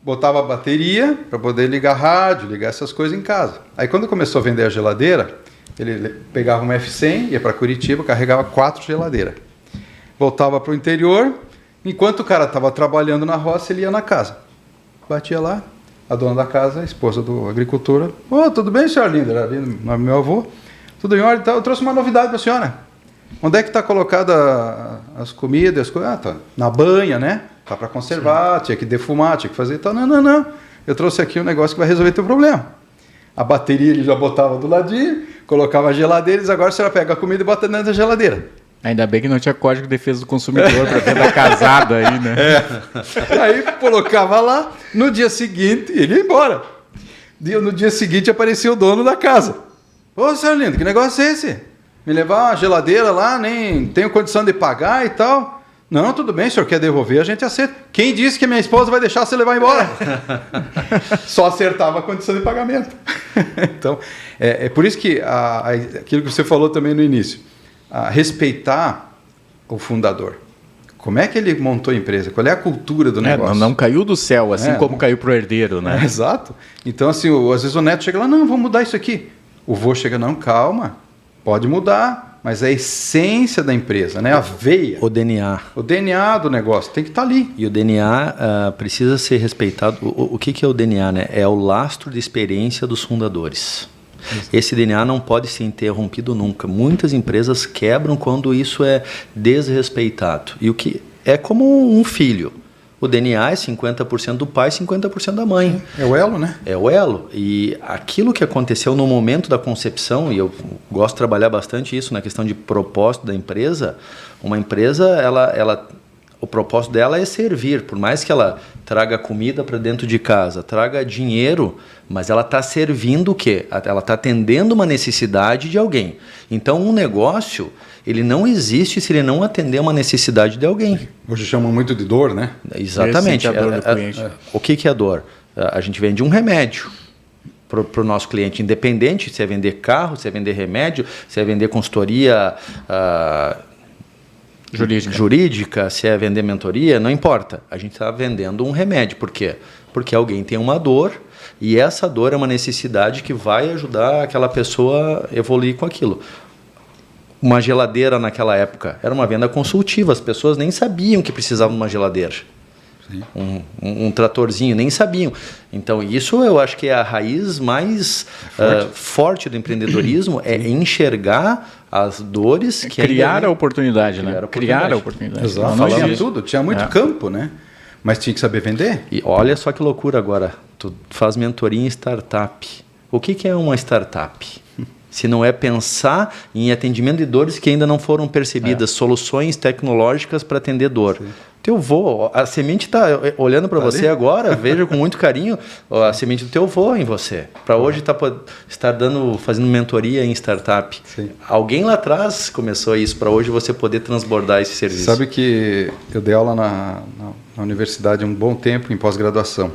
Botava a bateria para poder ligar rádio, ligar essas coisas em casa. Aí quando começou a vender a geladeira, ele pegava uma F100, ia para Curitiba, carregava 4 geladeiras. Voltava para o interior, enquanto o cara estava trabalhando na roça, ele ia na casa. Batia lá, a dona da casa, a esposa do agricultor, tudo bem, senhor Lindo? Era meu avô. Tudo em ordem, eu trouxe uma novidade para a senhora. Onde é que está colocada as comidas, as coisas? Tá na banha, né? Tá para conservar, tinha que defumar, tinha que fazer e tal. Não. Eu trouxe aqui um negócio que vai resolver teu problema. A bateria ele já botava do ladinho, colocava a geladeira, e agora a senhora pega a comida e bota dentro da geladeira. Ainda bem que não tinha código de defesa do consumidor para venda casado aí, né? Aí colocava lá, no dia seguinte ele ia embora. No dia seguinte aparecia o dono da casa. Ô, senhor Lindo, que negócio é esse? Me levar uma geladeira lá, nem tenho condição de pagar e tal. Não, tudo bem, o senhor quer devolver, a gente aceita. Quem disse que minha esposa vai deixar você levar embora? Só acertava a condição de pagamento. Então, é por isso que aquilo que você falou também no início, respeitar o fundador. Como é que ele montou a empresa? Qual é a cultura do negócio? Não caiu do céu, assim como caiu pro herdeiro, né? Exato. Então, assim, às vezes o neto chega lá, não, vamos mudar isso aqui. O vô chega, não, calma, pode mudar, mas é a essência da empresa, né? A veia. O DNA. O DNA do negócio tem que estar ali. E o DNA precisa ser respeitado. O que é o DNA, né? É o lastro de experiência dos fundadores. Esse DNA não pode ser interrompido nunca. Muitas empresas quebram quando isso é desrespeitado. E o que é como um filho. O DNA é 50% do pai, 50% da mãe. É o elo, né? É o elo. E aquilo que aconteceu no momento da concepção, e eu gosto de trabalhar bastante isso na questão de propósito da empresa, uma empresa, o propósito dela é servir, por mais que ela traga comida para dentro de casa, traga dinheiro, mas ela está servindo o quê? Ela está atendendo uma necessidade de alguém. Então, um negócio, ele não existe se ele não atender uma necessidade de alguém. Hoje chamam muito de dor, né? Exatamente. A dor do cliente. O que é dor? A gente vende um remédio para o nosso cliente, independente se é vender carro, se é vender remédio, se é vender consultoria jurídica, se é vender mentoria, não importa. A gente está vendendo um remédio. Por quê? Porque alguém tem uma dor e essa dor é uma necessidade que vai ajudar aquela pessoa a evoluir com aquilo. Uma geladeira naquela época era uma venda consultiva, as pessoas nem sabiam que precisavam de uma geladeira. Um tratorzinho, nem sabiam. Então, isso eu acho que é a raiz mais forte do empreendedorismo, é enxergar as dores que criar a oportunidade, né? Criar a oportunidade. Exato. Não tinha tudo, tinha muito campo, né? Mas tinha que saber vender. E olha só que loucura agora. Tu faz mentoria em startup. O que é uma startup? se não é pensar em atendimento de dores que ainda não foram percebidas, soluções tecnológicas para atender dor. Sim. Teu vô, a semente está olhando para você agora, veja com muito carinho a semente do teu vô em você. Para hoje estar fazendo mentoria em startup. Sim. Alguém lá atrás começou isso, para hoje você poder transbordar esse serviço. Sabe que eu dei aula na universidade um bom tempo em pós-graduação.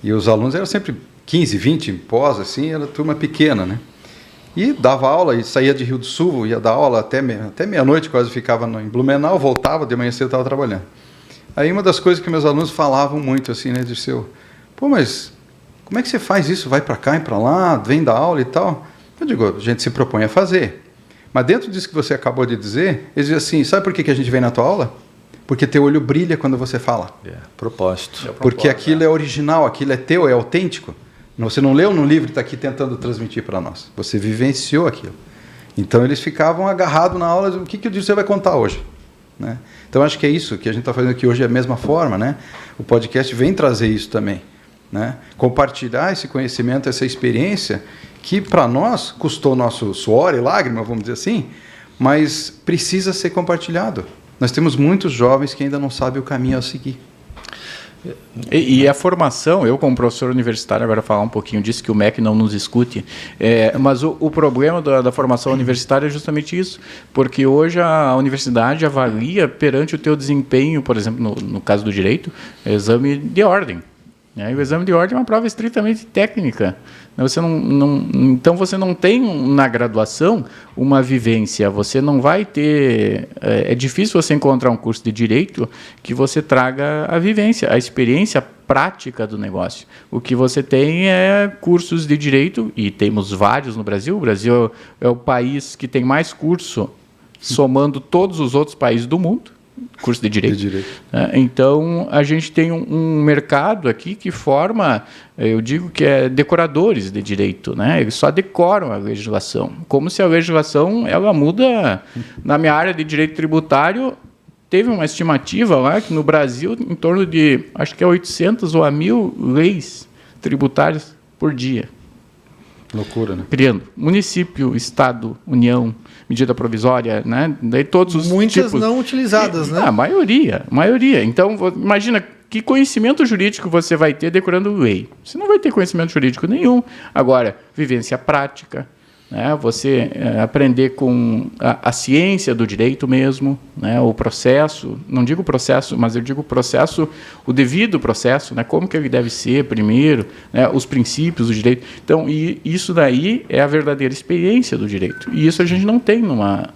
E os alunos eram sempre 15, 20 em pós, assim, era turma pequena, né? E dava aula, e saía de Rio do Sul, ia dar aula até meia-noite, quase ficava em Blumenau, voltava, de manhã cedo estava trabalhando. Aí uma das coisas que meus alunos falavam muito, assim, né, Dirceu, pô, mas como é que você faz isso? Vai para cá e para lá, vem dar aula e tal? Eu digo, a gente se propõe a fazer. Mas dentro disso que você acabou de dizer, eles dizem assim, sabe por que a gente vem na tua aula? Porque teu olho brilha quando você fala. Propósito. Porque aquilo é original, aquilo é teu, é autêntico. Você não leu no livro e está aqui tentando transmitir para nós. Você vivenciou aquilo. Então, eles ficavam agarrados na aula, o que o Dirceu vai contar hoje? Né? Então, acho que é isso que a gente está fazendo aqui hoje, é a mesma forma. Né? O podcast vem trazer isso também. Né? Compartilhar esse conhecimento, essa experiência, que para nós custou nosso suor e lágrima, vamos dizer assim, mas precisa ser compartilhado. Nós temos muitos jovens que ainda não sabem o caminho a seguir. E a formação, eu como professor universitário, agora falar um pouquinho disso, que o MEC não nos escute, mas o problema da formação universitária é justamente isso, porque hoje a universidade avalia perante o teu desempenho, por exemplo, no caso do direito, exame de ordem. E o exame de ordem é uma prova estritamente técnica. Então, você não tem na graduação uma vivência, você não vai ter... É difícil você encontrar um curso de direito que você traga a vivência, a experiência prática do negócio. O que você tem é cursos de direito, e temos vários no Brasil. O Brasil é o país que tem mais curso, somando todos os outros países do mundo. Curso de direito. Então, a gente tem um mercado aqui que forma, eu digo que é decoradores de direito, né? Eles só decoram a legislação, como se a legislação ela muda. Na minha área de direito tributário, teve uma estimativa lá que no Brasil, em torno de, acho que é 800 ou a 1.000 leis tributárias por dia. Loucura, né? Criando município, estado, união, medida provisória, né? Daí todos os muitas tipos. Não utilizadas, né? A maioria. Então, imagina que conhecimento jurídico você vai ter decorando lei. Você não vai ter conhecimento jurídico nenhum. Agora, vivência prática, né? Você aprender com a ciência do direito mesmo, né? O processo, não digo processo, mas eu digo processo, o devido processo, né? Como que ele deve ser primeiro, né? Os princípios do direito. Então, isso daí é a verdadeira experiência do direito. E isso a gente não tem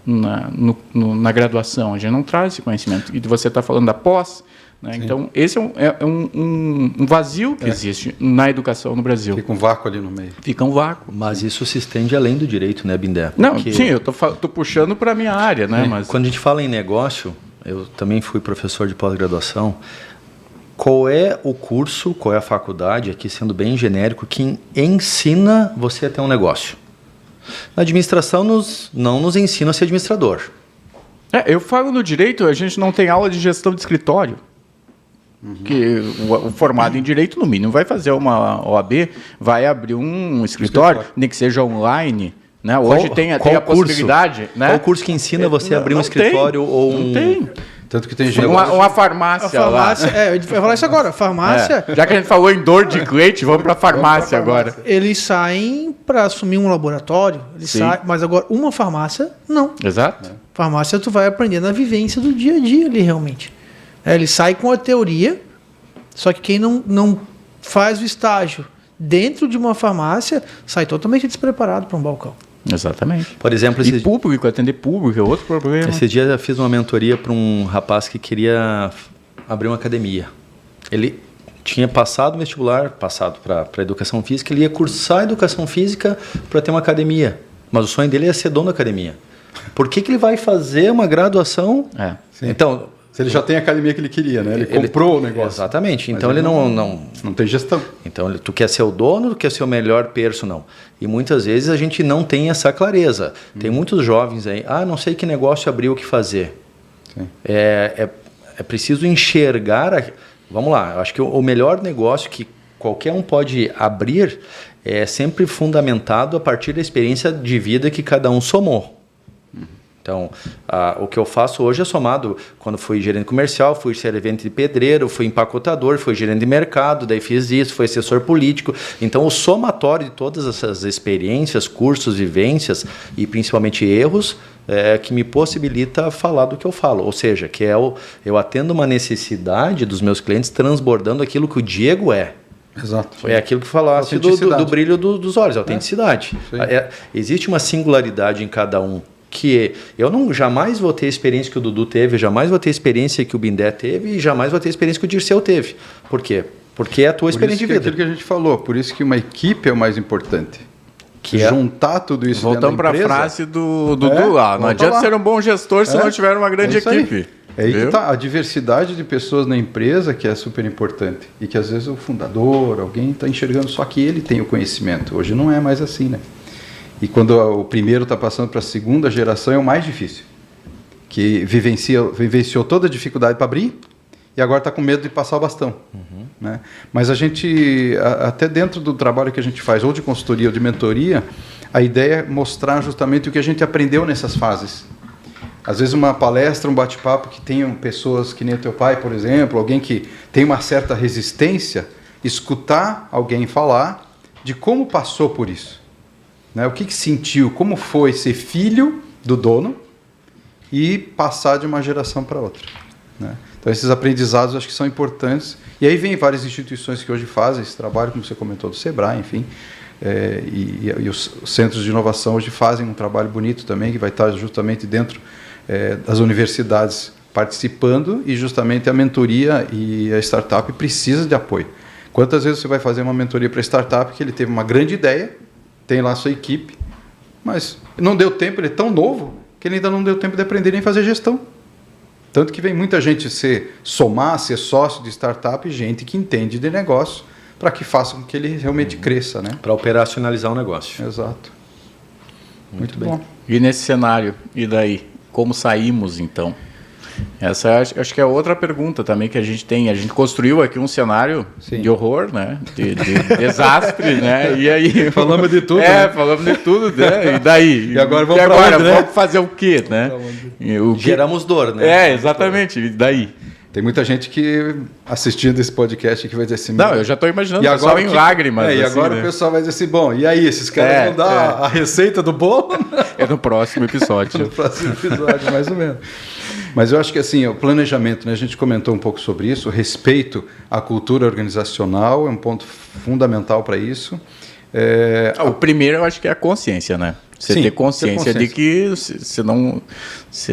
na graduação, a gente não traz esse conhecimento. E você está falando da pós, né? Então, esse é um vazio que existe na educação no Brasil. Fica um vácuo ali no meio. Fica um vácuo. Mas isso se estende além do direito, né, Bindé? Não, sim, eu tô puxando para a minha área, né? Mas... Quando a gente fala em negócio, eu também fui professor de pós-graduação. Qual é o curso, qual é a faculdade, aqui sendo bem genérico, que ensina você a ter um negócio? Na administração, não nos ensina a ser administrador. Eu falo no direito, a gente não tem aula de gestão de escritório. Que o formado em direito, no mínimo, vai fazer uma OAB, vai abrir um escritório, nem que seja online. Né? Hoje tem a possibilidade. Né? Qual curso que ensina você a abrir um escritório ou um... Não tem. Tanto que tem gente... Uma farmácia lá. Eu ia falar isso agora. Farmácia... Já que a gente falou em dor de cliente, vamos para a farmácia agora. Eles saem para assumir um laboratório, mas agora uma farmácia, não. Exato. Farmácia tu vai aprender na vivência do dia a dia ali, realmente. Ele sai com a teoria, só que quem não faz o estágio dentro de uma farmácia sai totalmente despreparado para um balcão. Exatamente. Por exemplo, público, atender público é outro problema. Esse dia eu fiz uma mentoria para um rapaz que queria abrir uma academia. Ele tinha passado o vestibular, passado para a educação física, ele ia cursar a educação física para ter uma academia. Mas o sonho dele é ser dono da academia. Por que ele vai fazer uma graduação? Então... Se ele já tem a academia que ele queria, né? Ele comprou o negócio. Exatamente. Então ele não tem gestão. Então tu quer ser o dono, tu quer ser o melhor personal. E muitas vezes a gente não tem essa clareza. Tem muitos jovens aí, não sei que negócio abrir, o que fazer. Sim. É preciso enxergar... Vamos lá, eu acho que o melhor negócio que qualquer um pode abrir é sempre fundamentado a partir da experiência de vida que cada um somou. Então, o que eu faço hoje é somado. Quando fui gerente comercial, fui servente de pedreiro, fui empacotador, fui gerente de mercado, daí fiz isso, fui assessor político. Então, o somatório de todas essas experiências, cursos, vivências e principalmente erros é que me possibilita falar do que eu falo. Ou seja, que eu atendo uma necessidade dos meus clientes transbordando aquilo que o Diego é. Exato. É aquilo que falasse do brilho dos olhos, autenticidade. Existe uma singularidade em cada um, que eu jamais vou ter a experiência que o Dudu teve, jamais vou ter a experiência que o Bindé teve e jamais vou ter a experiência que o Dirceu teve. Por quê? Porque é a tua experiência de vida. É aquilo que a gente falou, por isso que uma equipe é o mais importante. Juntar tudo isso Voltamos para a frase do Dudu lá. Não adianta ser um bom gestor se não tiver uma grande equipe. É aí que está a diversidade de pessoas na empresa, que é super importante. E que às vezes o fundador, alguém está enxergando só que ele tem o conhecimento. Hoje não é mais assim, né? E quando o primeiro está passando para a segunda geração é o mais difícil. Que vivenciou toda a dificuldade para abrir e agora está com medo de passar o bastão. Né? Mas a gente, até dentro do trabalho que a gente faz, ou de consultoria ou de mentoria, a ideia é mostrar justamente o que a gente aprendeu nessas fases. Às vezes uma palestra, um bate-papo que tenham pessoas que nem o teu pai, por exemplo, alguém que tem uma certa resistência, escutar alguém falar de como passou por isso. Né? O que sentiu, como foi ser filho do dono e passar de uma geração para outra. Né? Então esses aprendizados eu acho que são importantes. E aí vem várias instituições que hoje fazem esse trabalho, como você comentou, do Sebrae, enfim. E os centros de inovação hoje fazem um trabalho bonito também, que vai estar justamente dentro das universidades participando, e justamente a mentoria e a startup precisa de apoio. Quantas vezes você vai fazer uma mentoria para startup que ele teve uma grande ideia, tem lá a sua equipe, mas não deu tempo, ele é tão novo que ele ainda não deu tempo de aprender nem fazer gestão. Tanto que vem muita gente ser sócio de startup, gente que entende de negócio, para que faça com que ele realmente cresça. Né? Para operacionalizar o negócio. Exato. Muito bem. Bom. E nesse cenário, e daí? Como saímos, então? Essa acho que é outra pergunta também que a gente tem. A gente construiu aqui um cenário de horror, né? De desastre, né? E aí... Falamos de tudo. Né? Falamos de tudo, né? E daí? E agora vamos fazer o quê, né? Geramos dor, né? Exatamente. E daí? Tem muita gente que assistindo esse podcast que vai dizer assim... Não, eu já estou imaginando o pessoal em lágrimas. E assim, agora, né? O pessoal vai dizer assim, bom, e aí, esses caras vão dar a receita do bolo? É no próximo episódio. No próximo episódio, mais ou menos. Mas eu acho que assim, o planejamento, né, a gente comentou um pouco sobre isso, o respeito à cultura organizacional é um ponto fundamental para isso. O primeiro eu acho que é a consciência, né? Você ter consciência de que você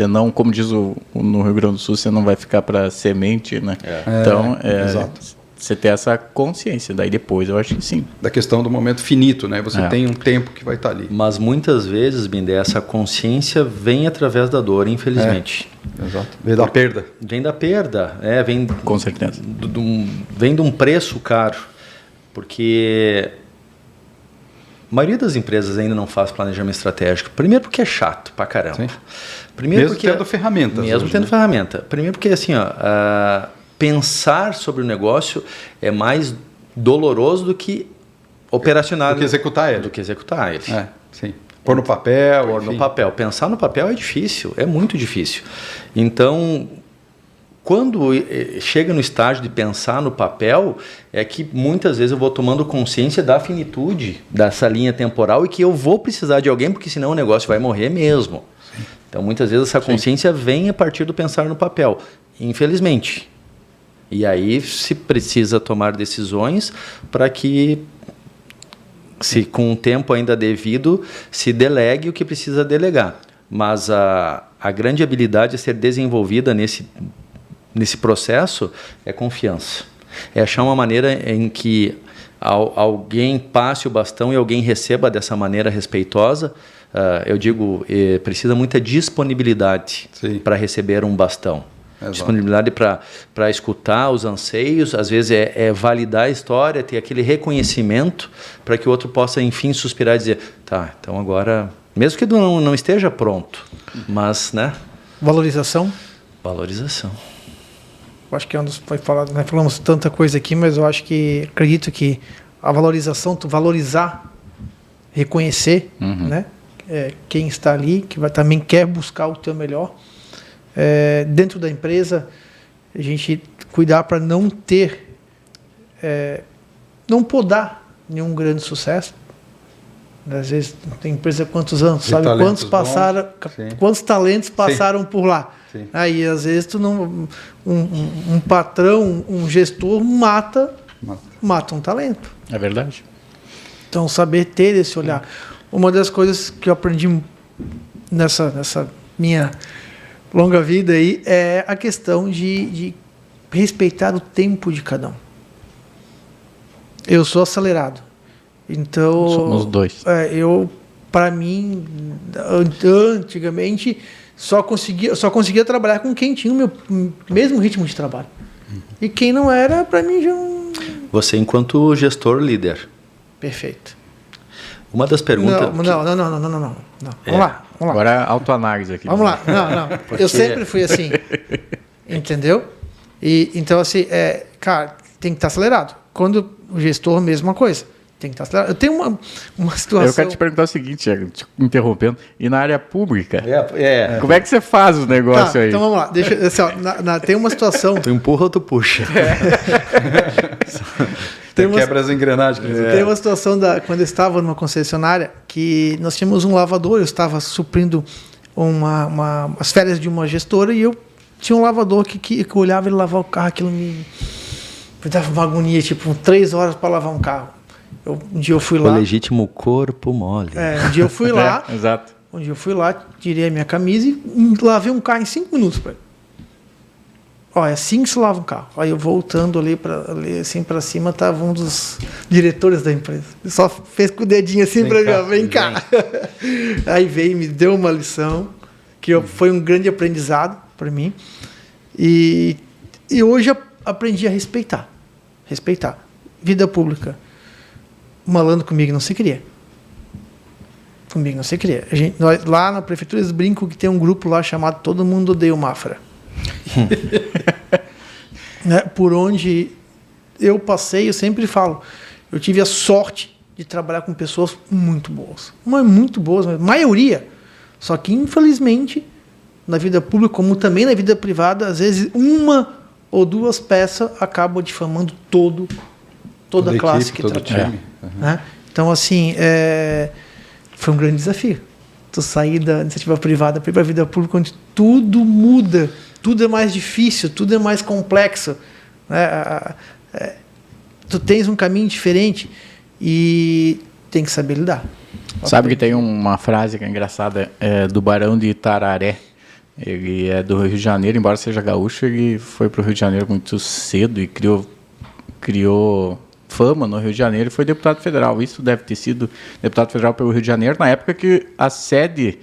não, como diz no Rio Grande do Sul, você não vai ficar para semente, né? Então, exato. Você ter essa consciência, daí depois eu acho que sim. Da questão do momento finito, né? Você tem um tempo que vai estar ali. Mas muitas vezes, Bindé, essa consciência vem através da dor, infelizmente. Exato. Vem da perda. Vem da perda, vem... Com certeza. Vem de um preço caro, porque a maioria das empresas ainda não faz planejamento estratégico. Primeiro porque é chato pra caramba. Sim. Primeiro mesmo tendo ferramentas. Mesmo tendo ferramenta. Primeiro porque assim, pensar sobre o negócio é mais doloroso do que operacional. Do que executar ele. Sim. Pôr no papel. Pôr no papel. Pensar no papel é difícil, é muito difícil. Então, quando chega no estágio de pensar no papel, é que muitas vezes eu vou tomando consciência da finitude dessa linha temporal e que eu vou precisar de alguém, porque senão o negócio vai morrer mesmo. Sim. Então, muitas vezes essa consciência vem a partir do pensar no papel, infelizmente. E aí se precisa tomar decisões para que, se com o tempo ainda devido, se delegue o que precisa delegar. Mas a grande habilidade a ser desenvolvida nesse processo é confiança. É achar uma maneira em que alguém passe o bastão e alguém receba dessa maneira respeitosa. Eu digo, precisa muita disponibilidade para receber um bastão. Exato. Disponibilidade para escutar os anseios, às vezes é validar a história, ter aquele reconhecimento para que o outro possa, enfim, suspirar e dizer, tá, então agora, mesmo que não esteja pronto, mas, né? Valorização. Valorização. Eu acho que é um dos... Foi falado, né? Falamos tanta coisa aqui, mas eu acredito que a valorização, tu valorizar, reconhecer, né? Quem está ali, que também quer buscar o teu melhor. Dentro da empresa, a gente cuidar para não ter, não podar nenhum grande sucesso. Às vezes tem empresa há quantos anos, sabe quantos passaram, quantos talentos passaram por lá. Sim. Aí às vezes tu não, um patrão, um gestor mata um talento. É verdade. Então saber ter esse olhar. Uma das coisas que eu aprendi nessa minha longa vida aí é a questão de respeitar o tempo de cada um. Eu sou acelerado. Então, somos dois. Para mim, antigamente, só conseguia trabalhar com quem tinha o meu mesmo ritmo de trabalho. E quem não era, para mim, já... Você, enquanto gestor líder. Perfeito. Uma das perguntas... Não. Vamos lá. Agora é autoanálise aqui. Vamos lá. Não. Eu sempre fui assim. Entendeu? E, então, assim, cara, tem que estar acelerado. Quando o gestor, mesma coisa. Tem que estar acelerado. Eu tenho uma situação... Eu quero te perguntar o seguinte, te interrompendo. E na área pública? Como é que você faz o negócio aí? Então vamos lá. Tem uma situação... Tu empurra ou tu puxa? Quebra as engrenagens. Tem uma situação quando eu estava numa concessionária que nós tínhamos um lavador, eu estava suprindo as férias de uma gestora e eu tinha um lavador que eu olhava ele lavar o carro, aquilo me dava uma agonia, tipo 3 horas para lavar um carro. Um dia eu fui lá... O legítimo corpo mole. Um dia eu fui lá... Exato. Um dia eu fui lá, tirei a minha camisa e lavei um carro em 5 minutos para ele. É assim que se lava um carro. Aí eu voltando ali assim para cima, estava um dos diretores da empresa. Ele só fez com o dedinho assim para mim, vem cá. Aí veio, me deu uma lição, que foi um grande aprendizado para mim. E hoje eu aprendi a respeitar. Respeitar. Vida pública. Malandro comigo não se cria. Comigo não se cria. Nós, lá na prefeitura eles brincam que tem um grupo lá chamado Todo Mundo Odeia o Mafra. Né? Por onde eu passei, eu sempre falo, eu tive a sorte de trabalhar com pessoas muito boas. Muito boas, mas maioria. Só que, infelizmente, na vida pública, como também na vida privada, às vezes 1 ou 2 peças acabam difamando toda a classe que trabalha. Né? Então, assim, foi um grande desafio. Tu sair da iniciativa privada para ir para a vida pública, onde tudo muda, tudo é mais difícil, tudo é mais complexo. Tu tens um caminho diferente e tem que saber lidar. Sabe que tem uma frase que é engraçada, do Barão de Itararé. Ele é do Rio de Janeiro, embora seja gaúcho, ele foi para o Rio de Janeiro muito cedo e criou fama no Rio de Janeiro e foi deputado federal. Isso deve ter sido deputado federal pelo Rio de Janeiro na época que a sede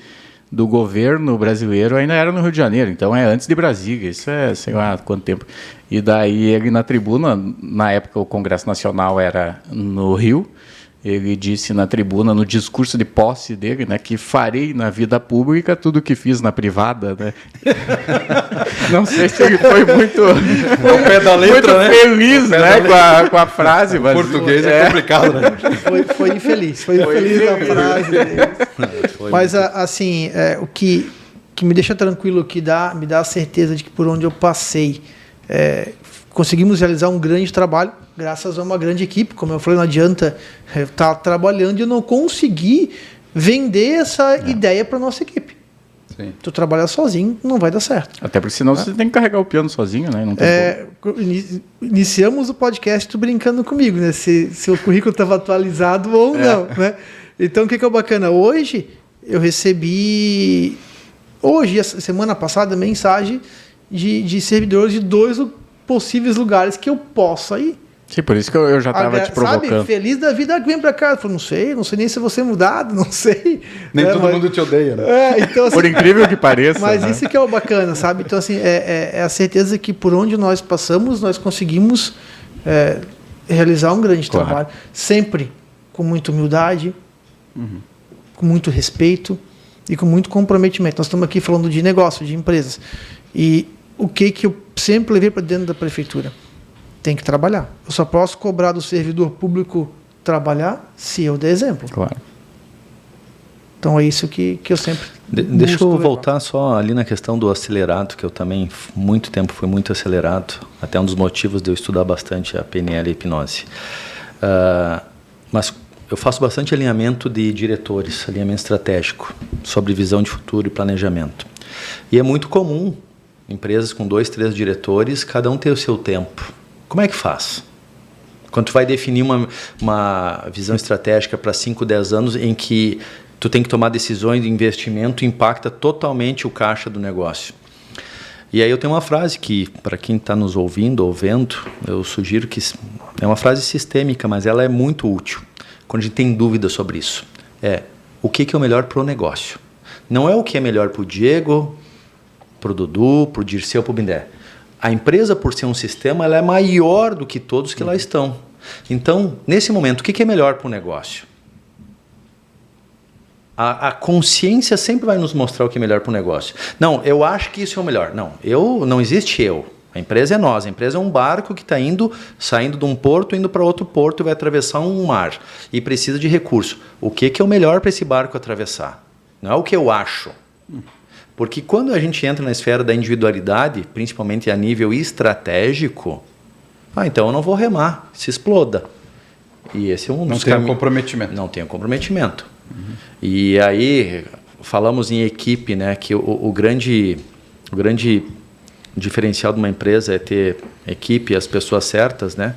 do governo brasileiro ainda era no Rio de Janeiro, então é antes de Brasília, isso é sei lá quanto tempo. E daí ele na tribuna, na época o Congresso Nacional era no Rio, ele disse na tribuna, no discurso de posse dele, né, que farei na vida pública tudo o que fiz na privada, né? Não sei se ele foi muito, ao pé da letra, muito feliz, né, com a frase. Mas português é complicado, né? Foi infeliz na frase dele. Mas, assim, o que me deixa tranquilo, me dá a certeza de que por onde eu passei, conseguimos realizar um grande trabalho, graças a uma grande equipe. Como eu falei, não adianta estar trabalhando e eu não conseguir vender essa ideia para a nossa equipe. Sim. Tu trabalhar sozinho, não vai dar certo. Até porque senão você tem que carregar o piano sozinho, né? Não tem iniciamos o podcast tu brincando comigo, né? Se o currículo estava atualizado ou não, né? Então, o que é bacana? Hoje, eu recebi... semana passada, mensagem de servidores de 2 possíveis lugares que eu possa ir. Sim, por isso que eu já estava te provocando. Sabe, feliz da vida que vem pra cá. Eu falei, não sei nem se você mudado, não sei. Nem todo mundo te odeia, né? Então, assim, por incrível que pareça. Mas né? isso que é o bacana, sabe? Então, assim, é a certeza que por onde nós passamos, nós conseguimos realizar um grande trabalho. Sempre com muita humildade, com muito respeito e com muito comprometimento. Nós estamos aqui falando de negócio, de empresas. E o que eu sempre levei para dentro da prefeitura? Tem que trabalhar. Eu só posso cobrar do servidor público trabalhar se eu der exemplo. Claro. Então é isso que eu sempre Deixa busco eu levar. voltar só ali na questão do acelerado, que eu também, muito tempo, fui muito acelerado. Até um dos motivos de eu estudar bastante a PNL e a hipnose. Mas eu faço bastante alinhamento de diretores, alinhamento estratégico, sobre visão de futuro e planejamento. E é muito comum, empresas com 2, 3 diretores, cada um ter o seu tempo. Como é que faz? Quando tu vai definir uma visão estratégica para 5, 10 anos em que tu tem que tomar decisões de investimento, impacta totalmente o caixa do negócio. E aí eu tenho uma frase que, para quem está nos ouvindo ou vendo, eu sugiro que é uma frase sistêmica, mas ela é muito útil. Quando a gente tem dúvida sobre isso. O que é o melhor para o negócio. Não é o que é melhor para o Diego, para o Dudu, para o Dirceu, para o Bindé. A empresa, por ser um sistema, ela é maior do que todos que lá estão. Então, nesse momento, o que é melhor para o negócio? A consciência sempre vai nos mostrar o que é melhor para o negócio. Não, eu acho que isso é o melhor. Não existe eu. A empresa é nós. A empresa é um barco que está saindo de um porto, indo para outro porto e vai atravessar um mar. E precisa de recurso. O que é o melhor para esse barco atravessar? Não é o que eu acho. Porque quando a gente entra na esfera da individualidade, principalmente a nível estratégico, então eu não vou remar, se exploda. E esse é um dos caminhos. Não tem comprometimento. Não tem comprometimento. E aí, falamos em equipe, né, que o grande diferencial de uma empresa é ter equipe e as pessoas certas, né?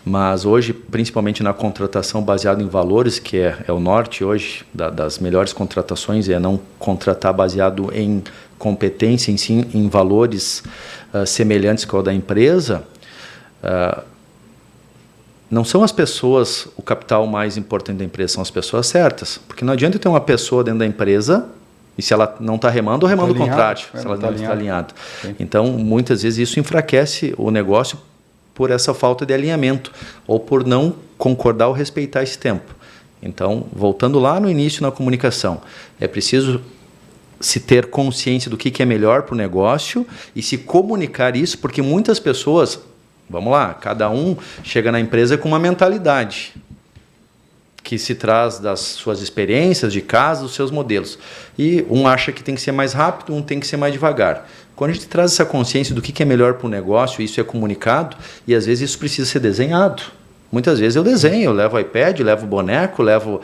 Mas hoje, principalmente na contratação baseada em valores, que é o norte hoje das melhores contratações, é não contratar baseado em competência, em sim em valores semelhantes com o da empresa. Não são as pessoas o capital mais importante da empresa, são as pessoas certas. Porque não adianta ter uma pessoa dentro da empresa e se ela não está remando, ou remando o contrário, se ela não está alinhada. Então, muitas vezes isso enfraquece o negócio por essa falta de alinhamento ou por não concordar ou respeitar esse tempo. Então, voltando lá no início na comunicação, é preciso se ter consciência do que é melhor para o negócio e se comunicar isso, porque muitas pessoas... Vamos lá, cada um chega na empresa com uma mentalidade que se traz das suas experiências de casa, dos seus modelos. E um acha que tem que ser mais rápido, um tem que ser mais devagar. Quando a gente traz essa consciência do que é melhor para o negócio, isso é comunicado e às vezes isso precisa ser desenhado. Muitas vezes eu desenho, eu levo o iPad, levo o boneco, levo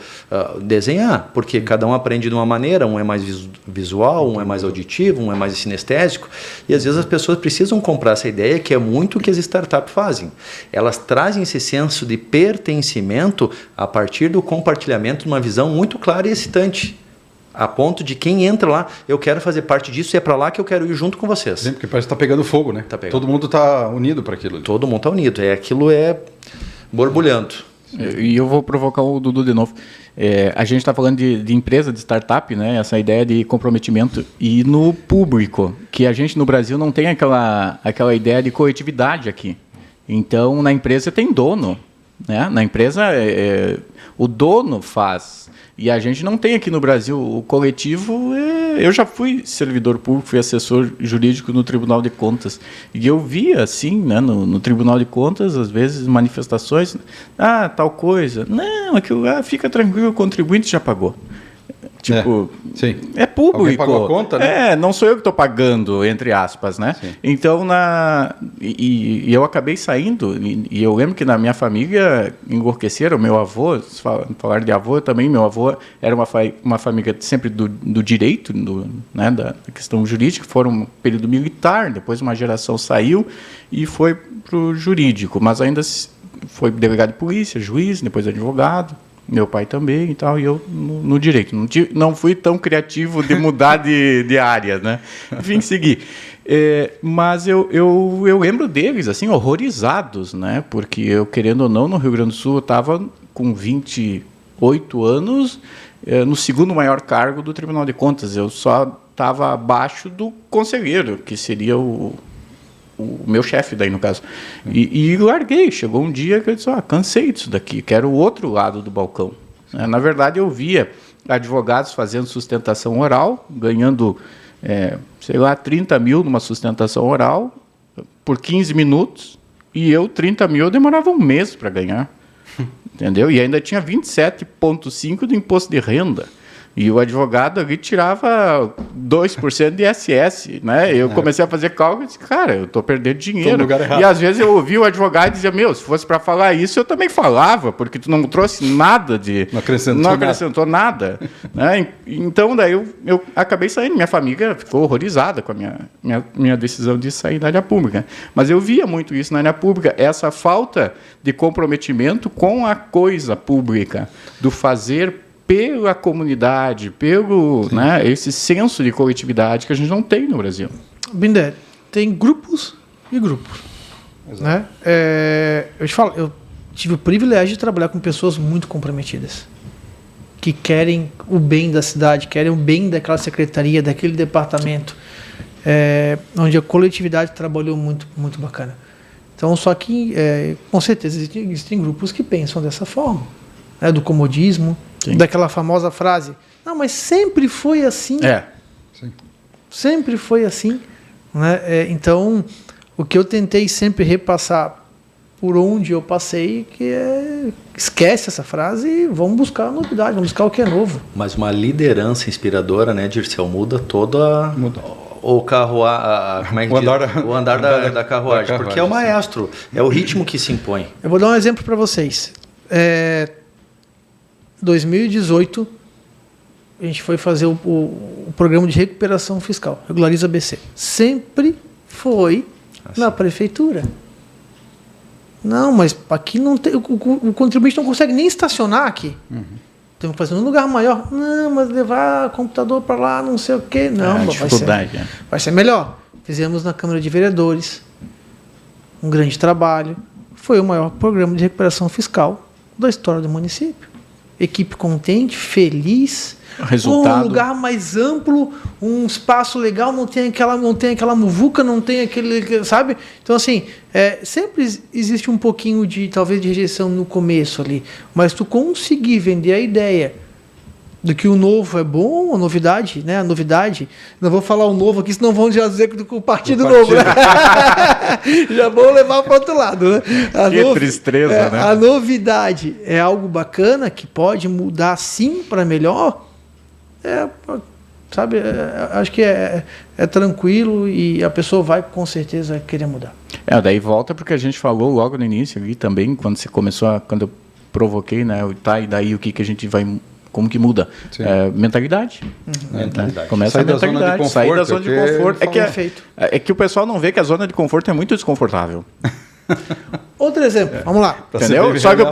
desenhar, porque cada um aprende de uma maneira, um é mais visual, um é mais auditivo, um é mais sinestésico, e às vezes as pessoas precisam comprar essa ideia, que é muito o que as startups fazem. Elas trazem esse senso de pertencimento a partir do compartilhamento de uma visão muito clara e excitante, a ponto de quem entra lá, eu quero fazer parte disso e é para lá que eu quero ir junto com vocês. Sim, porque parece que está pegando fogo, né? Todo mundo está unido para aquilo. Todo mundo está unido, aquilo é... borbulhando. E eu vou provocar o Dudu de novo. A gente está falando de empresa, de startup, né? Essa ideia de comprometimento. E no público, que a gente no Brasil não tem aquela ideia de coletividade aqui. Então, na empresa tem dono. Né? Na empresa, o dono faz. E a gente não tem aqui no Brasil o coletivo. Eu já fui servidor público, fui assessor jurídico no Tribunal de Contas. E eu via, assim, né, no Tribunal de Contas, às vezes, manifestações. Tal coisa. Não, aquilo lá, fica tranquilo, o contribuinte já pagou. Tipo, é público. Alguém pagou a conta, né? Não sou eu que estou pagando, entre aspas, né? Sim. Então, e eu acabei saindo, e eu lembro que na minha família enlouqueceram, meu avô, falar de avô também, meu avô era uma família sempre do direito, né, da questão jurídica, foram um período militar, depois uma geração saiu e foi para o jurídico, mas ainda foi delegado de polícia, juiz, depois advogado. Meu pai também e tal, e eu no direito. Não fui tão criativo de mudar de área, né? Enfim, segui. Mas eu lembro deles, assim, horrorizados, né? Porque eu, querendo ou não, no Rio Grande do Sul, eu estava com 28 anos, no segundo maior cargo do Tribunal de Contas. Eu só estava abaixo do conselheiro, que seria o meu chefe daí, no caso. E larguei. Chegou um dia que eu disse, cansei disso daqui, quero o outro lado do balcão. Na verdade, eu via advogados fazendo sustentação oral, ganhando, 30 mil numa sustentação oral, por 15 minutos, e eu, 30 mil, eu demorava um mês para ganhar. Entendeu? E ainda tinha 27,5% do imposto de renda. E o advogado ali tirava 2% de ISS, né? Eu comecei a fazer cálculo e disse, cara, eu estou perdendo dinheiro. Tô no lugar errado. E às vezes eu ouvia o advogado dizer, meu, se fosse para falar isso, eu também falava, porque tu não trouxe nada de... Não acrescentou nada. Né? Então, daí eu acabei saindo. Minha família ficou horrorizada com a minha decisão de sair da área pública. Mas eu via muito isso na área pública, essa falta de comprometimento com a coisa pública, do fazer pela comunidade, pelo esse senso de coletividade que a gente não tem no Brasil. Binder, tem grupos e grupos. Né? Eu te falo, eu tive o privilégio de trabalhar com pessoas muito comprometidas, que querem o bem da cidade, querem o bem daquela secretaria, daquele departamento, onde a coletividade trabalhou muito, muito bacana. Então, só que, com certeza, existem grupos que pensam dessa forma, né? Do comodismo, sim, daquela famosa frase, não, mas sempre foi assim. Sim. Sempre foi assim. Né? Então, o que eu tentei sempre repassar por onde eu passei, que esquece essa frase e vamos buscar a novidade, vamos buscar o que é novo. Mas uma liderança inspiradora, né, Dirceu, muda toda... O andar da carruagem, porque é o maestro, é o ritmo que se impõe. Eu vou dar um exemplo para vocês. 2018, a gente foi fazer o programa de recuperação fiscal, Regulariza ABC. Sempre foi na prefeitura. Não, mas aqui não tem, o contribuinte não consegue nem estacionar aqui. Temos que fazer num lugar maior. Não, mas levar computador para lá, não sei o quê. Não, vai ser melhor. Fizemos na Câmara de Vereadores um grande trabalho. Foi o maior programa de recuperação fiscal da história do município. Equipe contente, feliz, resultado. Um lugar mais amplo, um espaço legal, não tem aquela muvuca, não tem aquele, sabe? Então, assim, sempre existe um pouquinho talvez de rejeição no começo ali, mas tu conseguir vender a ideia do que o novo é bom, a novidade, né? A novidade, não vou falar o novo aqui, senão vão já dizer que o partido novo, né? Já vou levar para o outro lado, né? Que tristeza, né? A novidade é algo bacana que pode mudar sim para melhor. Sabe? Acho que é tranquilo e a pessoa vai com certeza querer mudar. Daí volta porque a gente falou logo no início ali também, quando você começou, quando eu provoquei, né? E daí o que a gente vai... Como que muda? Mentalidade. Mentalidade. Começa sair a mentalidade. Sair da zona de conforto. É que o pessoal não vê que a zona de conforto é muito desconfortável. Outro exemplo, vamos lá. Entendeu? Só que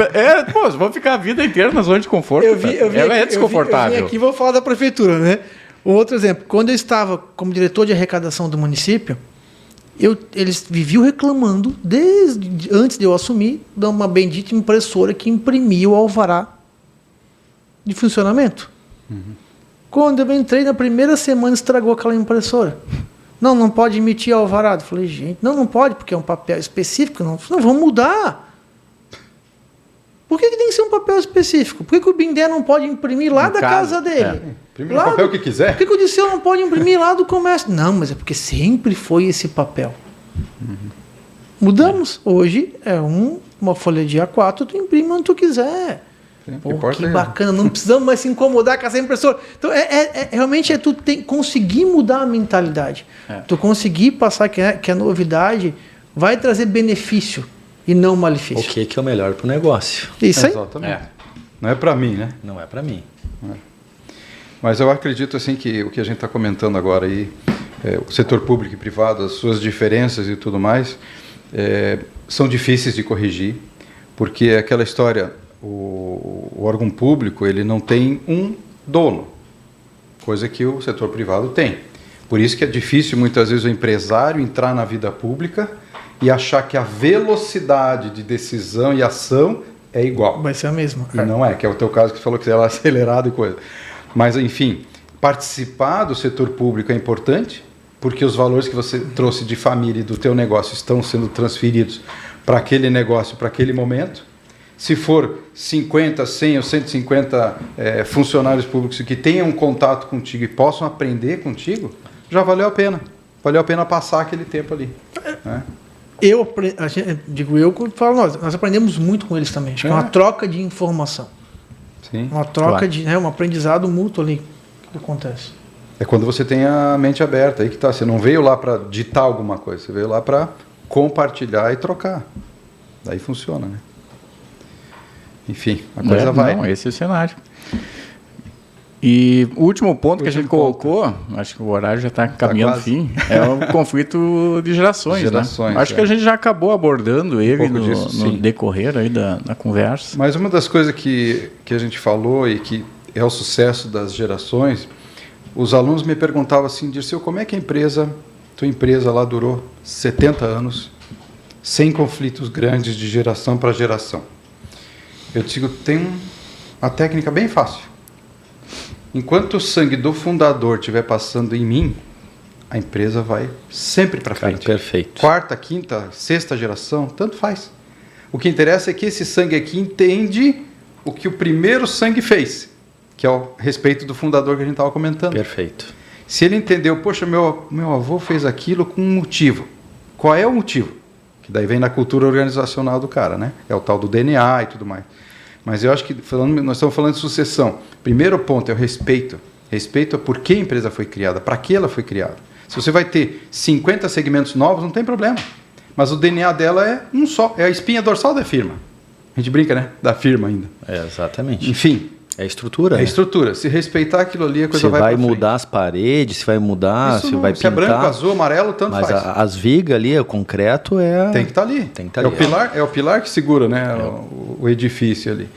vamos ficar a vida inteira na zona de conforto. Ela é desconfortável. Eu vim aqui e vou falar da prefeitura, né? Um outro exemplo. Quando eu estava como diretor de arrecadação do município, eles viviam reclamando, desde antes de eu assumir, de uma bendita impressora que imprimia o alvará de funcionamento. Quando eu entrei, na primeira semana estragou aquela impressora. Não pode emitir alvará. Eu falei, gente, não pode, porque é um papel específico. Não, vamos mudar. Por que tem que ser um papel específico? Por que o Binder não pode imprimir lá da casa dele? Imprimir o papel que quiser. Por que o Dirceu não pode imprimir lá do comércio? Não, mas é porque sempre foi esse papel. Mudamos. Hoje é uma folha de A4, tu imprime onde tu quiser. Que bacana, não precisamos mais se incomodar com essa impressora. Então, realmente tu conseguir mudar a mentalidade. Tu conseguir passar que a novidade vai trazer benefício e não malefício. O que é o melhor para o negócio. Isso aí. Exatamente. Não é para mim, né? Não é para mim. Mas eu acredito assim que o que a gente está comentando agora aí, o setor público e privado, as suas diferenças e tudo mais, são difíceis de corrigir, porque aquela história... O órgão público ele não tem um dono, coisa que o setor privado tem. Por isso que é difícil muitas vezes o empresário entrar na vida pública e achar que a velocidade de decisão e ação é igual. Vai ser a mesma. E não é, que é o teu caso que você falou que ela é acelerado e coisa. Mas enfim, participar do setor público é importante, porque os valores que você trouxe de família e do teu negócio estão sendo transferidos para aquele negócio, para aquele momento. Se for 50, 100 ou 150 funcionários públicos que tenham contato contigo e possam aprender contigo, já valeu a pena. Valeu a pena passar aquele tempo ali. Né? quando falo nós aprendemos muito com eles também. Acho que é uma troca de informação. Sim. Uma troca de, um aprendizado mútuo ali que acontece. É quando você tem a mente aberta, aí que tá. Você não veio lá para ditar alguma coisa, você veio lá para compartilhar e trocar. Daí funciona, né? Enfim, a coisa vai. Não, esse é o cenário. E o último ponto que a gente colocou, acho que o horário já está caminhando fim, é o conflito de gerações, né? Acho que a gente já acabou abordando ele no decorrer aí da conversa. Mas uma das coisas que a gente falou e que é o sucesso das gerações, os alunos me perguntavam assim, Dirceu, como é que tua empresa lá durou 70 anos, sem conflitos grandes de geração para geração? Eu digo, tem uma técnica bem fácil. Enquanto o sangue do fundador estiver passando em mim, a empresa vai sempre para frente. Perfeito. Quarta, quinta, sexta geração, tanto faz. O que interessa é que esse sangue aqui entende o que o primeiro sangue fez, que é o respeito do fundador que a gente estava comentando. Perfeito. Se ele entendeu, poxa, meu avô fez aquilo com um motivo. Qual é o motivo? Que daí vem na cultura organizacional do cara, né? É o tal do DNA e tudo mais. Mas eu acho que nós estamos falando de sucessão. Primeiro ponto é o respeito. Respeito a por que a empresa foi criada, para que ela foi criada. Se você vai ter 50 segmentos novos, não tem problema. Mas o DNA dela é um só, é a espinha dorsal da firma. A gente brinca, né? Da firma ainda. Exatamente. Enfim. É a estrutura. É a estrutura. Se respeitar aquilo ali, a coisa vai para frente. Se vai mudar as paredes, se vai mudar, se vai pintar. Se é branco, azul, amarelo, tanto mas faz. Mas as vigas ali, o concreto tem que estar ali. Tem que estar ali. É o pilar que segura, né, o edifício ali.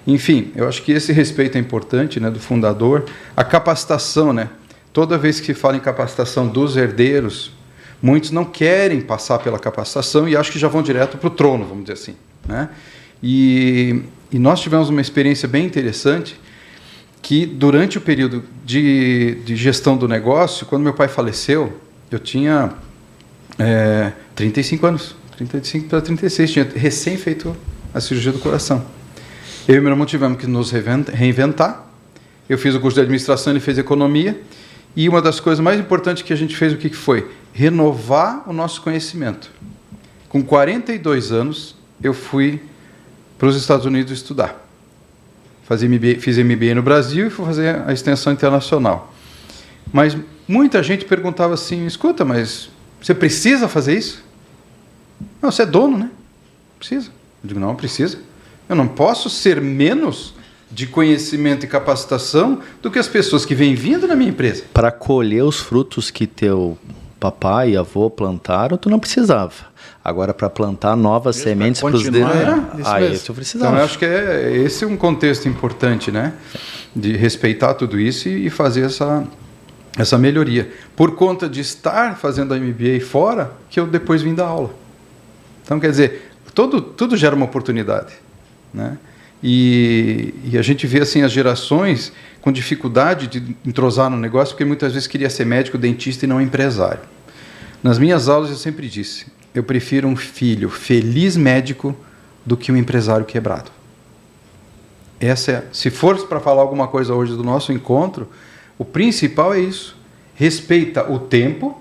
Enfim, eu acho que esse respeito é importante, né, do fundador. A capacitação, né? Toda vez que fala em capacitação dos herdeiros, muitos não querem passar pela capacitação e acham que já vão direto para o trono, vamos dizer assim, né? E nós tivemos uma experiência bem interessante que durante o período de gestão do negócio, quando meu pai faleceu, eu tinha 35 anos, 35 para 36, tinha recém feito a cirurgia do coração. Eu e meu irmão tivemos que nos reinventar. Eu fiz o curso de administração, ele fez economia. E uma das coisas mais importantes que a gente fez, o que foi? Renovar o nosso conhecimento. Com 42 anos, eu fui para os Estados Unidos estudar. Fiz MBA no Brasil e fui fazer a extensão internacional. Mas muita gente perguntava assim, escuta, mas você precisa fazer isso? Não, você é dono, né? Precisa. Eu digo, não precisa. Eu não posso ser menos de conhecimento e capacitação do que as pessoas que vêm vindo na minha empresa. Para colher os frutos que teu papai e avô plantaram, tu não precisava. Agora, para plantar novas sementes para os dedos, isso eu precisava. Então, eu acho que esse é um contexto importante, né? De respeitar tudo isso e fazer essa melhoria. Por conta de estar fazendo a MBA fora, que eu depois vim dar aula. Então, quer dizer, tudo gera uma oportunidade, né? E a gente vê assim as gerações com dificuldade de entrosar no negócio, porque muitas vezes queria ser médico, dentista e não empresário. Nas minhas aulas eu sempre disse, eu prefiro um filho feliz médico do que um empresário quebrado. Se for para falar alguma coisa hoje do nosso encontro, o principal é isso. Respeita o tempo,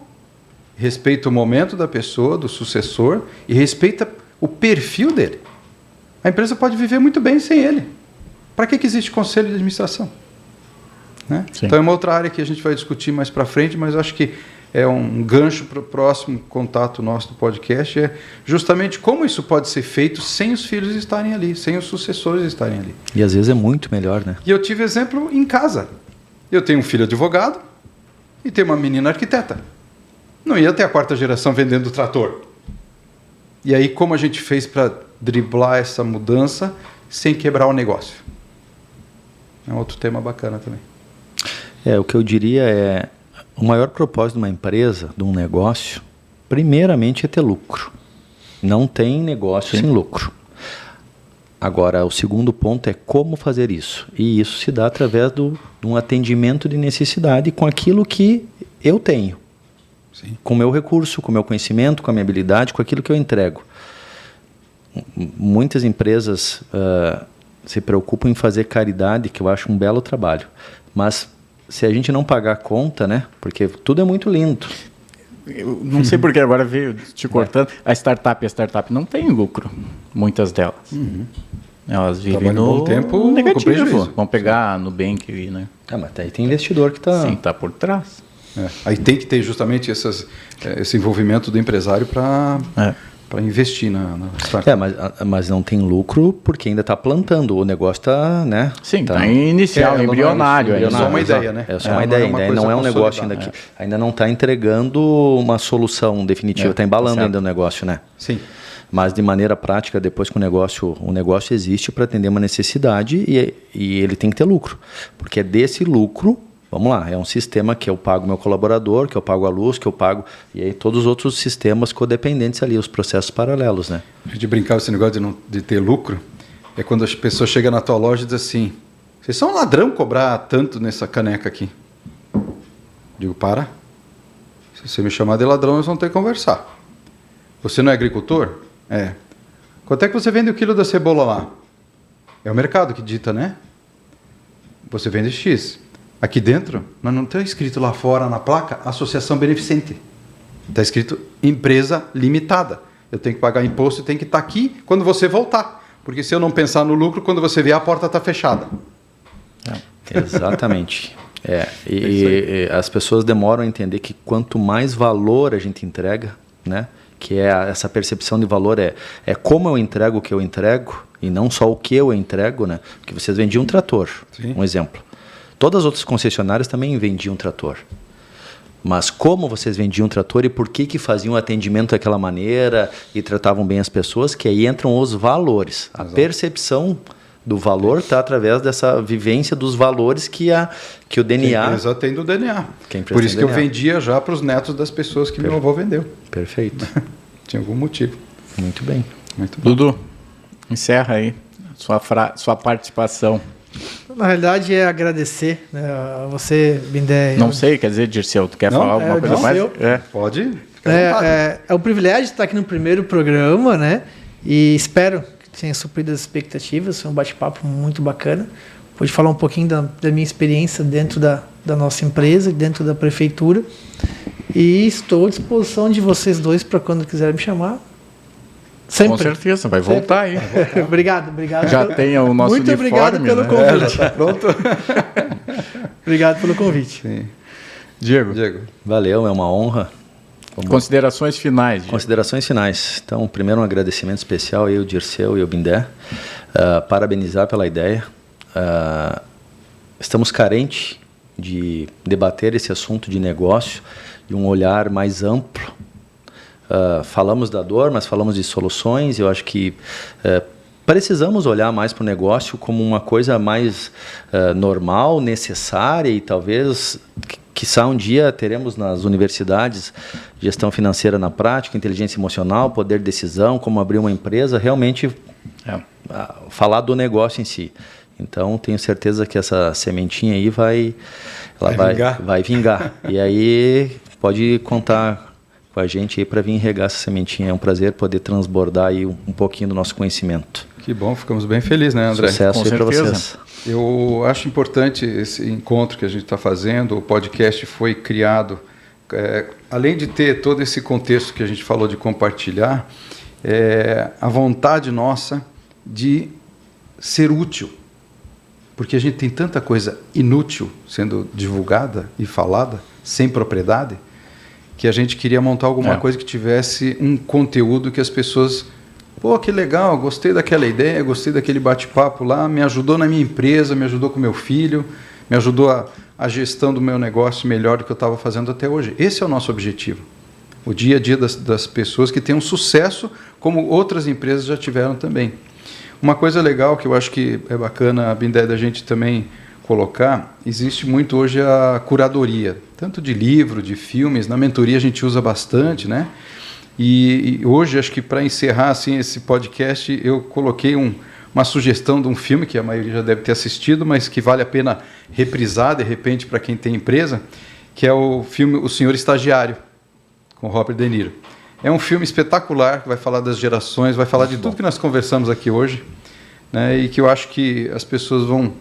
respeita o momento da pessoa, do sucessor, e respeita o perfil dele. A empresa pode viver muito bem sem ele. Para que existe conselho de administração? Né? Então é uma outra área que a gente vai discutir mais para frente, mas eu acho que é um gancho para o próximo contato nosso do podcast, é justamente como isso pode ser feito sem os filhos estarem ali, sem os sucessores estarem ali. E às vezes é muito melhor, né? E eu tive exemplo em casa. Eu tenho um filho advogado e tenho uma menina arquiteta. Não ia ter a quarta geração vendendo trator. E aí como a gente fez para driblar essa mudança sem quebrar o negócio? É um outro tema bacana também. O que eu diria é, o maior propósito de uma empresa, de um negócio, primeiramente é ter lucro. Não tem negócio sem lucro. Agora, o segundo ponto é como fazer isso. E isso se dá através de um atendimento de necessidade com aquilo que eu tenho. Sim. Com o meu recurso, com o meu conhecimento, com a minha habilidade, com aquilo que eu entrego. Muitas empresas se preocupam em fazer caridade, que eu acho um belo trabalho. Mas se a gente não pagar a conta, né? Porque tudo é muito lindo. Eu não sei porque agora veio te cortando. A startup não tem lucro, muitas delas. Elas vivem no bom tempo negativo. com prejuízo. Vamos pegar a Nubank aí, né? Mas aí tem investidor que está... Sim, tá por trás. Aí tem que ter justamente esse envolvimento do empresário para investir na startup. Mas não tem lucro porque ainda está plantando. O negócio está, né? Sim, está inicial, embrionário. É só uma ideia, né? É só uma ideia, ainda não é um negócio ainda que ainda não está entregando uma solução definitiva, está embalando ainda o negócio, né? Sim. Mas de maneira prática, depois que o negócio existe para atender uma necessidade e ele tem que ter lucro. Porque é desse lucro, vamos lá, é um sistema que eu pago meu colaborador, que eu pago a luz, que eu pago... E aí todos os outros sistemas codependentes ali, os processos paralelos, né? A gente brincar esse negócio de ter lucro é quando a pessoa chega na tua loja e diz assim, vocês são um ladrão cobrar tanto nessa caneca aqui. Digo, para. Se você me chamar de ladrão, nós vamos ter que conversar. Você não é agricultor? É. Quanto é que você vende o quilo da cebola lá? É o mercado que dita, né? Você vende X. Aqui dentro, mas não está escrito lá fora na placa Associação Beneficente. Está escrito Empresa Limitada. Eu tenho que pagar imposto e tenho que estar aqui quando você voltar. Porque se eu não pensar no lucro, quando você vier, a porta está fechada. Exatamente. E as pessoas demoram a entender que quanto mais valor a gente entrega, né? Que essa percepção de valor é como eu entrego o que eu entrego e não só o que eu entrego, né? Porque vocês vendiam um trator, um exemplo. Todas as outras concessionárias também vendiam trator. Mas como vocês vendiam trator e por que faziam atendimento daquela maneira e tratavam bem as pessoas, que aí entram os valores. A percepção do valor está através dessa vivência dos valores que o DNA... A empresa tem do DNA. Por isso que eu vendia já para os netos das pessoas que meu avô vendeu. Perfeito. Tinha algum motivo. Muito bem. Muito bom. Dudu, encerra aí sua participação. Na realidade é agradecer, né, a você, Bindé. Não sei, quer dizer, Dirceu, tu quer falar alguma coisa mais? Pode. É um privilégio estar aqui no primeiro programa, né? E espero que tenha suprido as expectativas. Foi um bate-papo muito bacana. Pude falar um pouquinho da minha experiência dentro da nossa empresa, dentro da prefeitura. E estou à disposição de vocês dois para quando quiserem me chamar. Sempre. Com certeza, vai voltar aí. Obrigado. Já tem o nosso muito uniforme, obrigado pelo convite. Pronto. Obrigado pelo convite. Sim. Diego. Valeu, é uma honra. Considerações finais. Diego. Considerações finais. Então, primeiro um agradecimento especial ao Dirceu e ao Bindé. Parabenizar pela ideia. Estamos carentes de debater esse assunto de negócio de um olhar mais amplo. Falamos da dor, mas falamos de soluções. Eu acho que precisamos olhar mais para o negócio como uma coisa mais normal, necessária e talvez, quiçá um dia teremos nas universidades gestão financeira na prática, inteligência emocional, poder de decisão, como abrir uma empresa, realmente falar do negócio em si. Então, tenho certeza que essa sementinha aí vai vingar. E aí pode contar com a gente aí para vir regar essa sementinha. É um prazer poder transbordar aí um pouquinho do nosso conhecimento. Que bom, ficamos bem felizes, né, André? Sucesso aí para vocês. Eu acho importante esse encontro que a gente está fazendo. O podcast foi criado, além de ter todo esse contexto que a gente falou de compartilhar, a vontade nossa de ser útil. Porque a gente tem tanta coisa inútil sendo divulgada e falada, sem propriedade, que a gente queria montar alguma coisa que tivesse um conteúdo que as pessoas... Pô, que legal, gostei daquela ideia, gostei daquele bate-papo lá, me ajudou na minha empresa, me ajudou com meu filho, me ajudou a gestão do meu negócio melhor do que eu estava fazendo até hoje. Esse é o nosso objetivo. O dia a dia das pessoas que tenham sucesso, como outras empresas já tiveram também. Uma coisa legal que eu acho que é bacana, a Bindé, da gente também colocar, existe muito hoje a curadoria, tanto de livro, de filmes, na mentoria a gente usa bastante, né? E hoje, acho que para encerrar assim, esse podcast, eu coloquei uma sugestão de um filme que a maioria já deve ter assistido, mas que vale a pena reprisar, de repente, para quem tem empresa, que é o filme O Senhor Estagiário, com Robert De Niro. É um filme espetacular, que vai falar das gerações, vai falar de tudo que nós conversamos aqui hoje, né? E que eu acho que as pessoas vão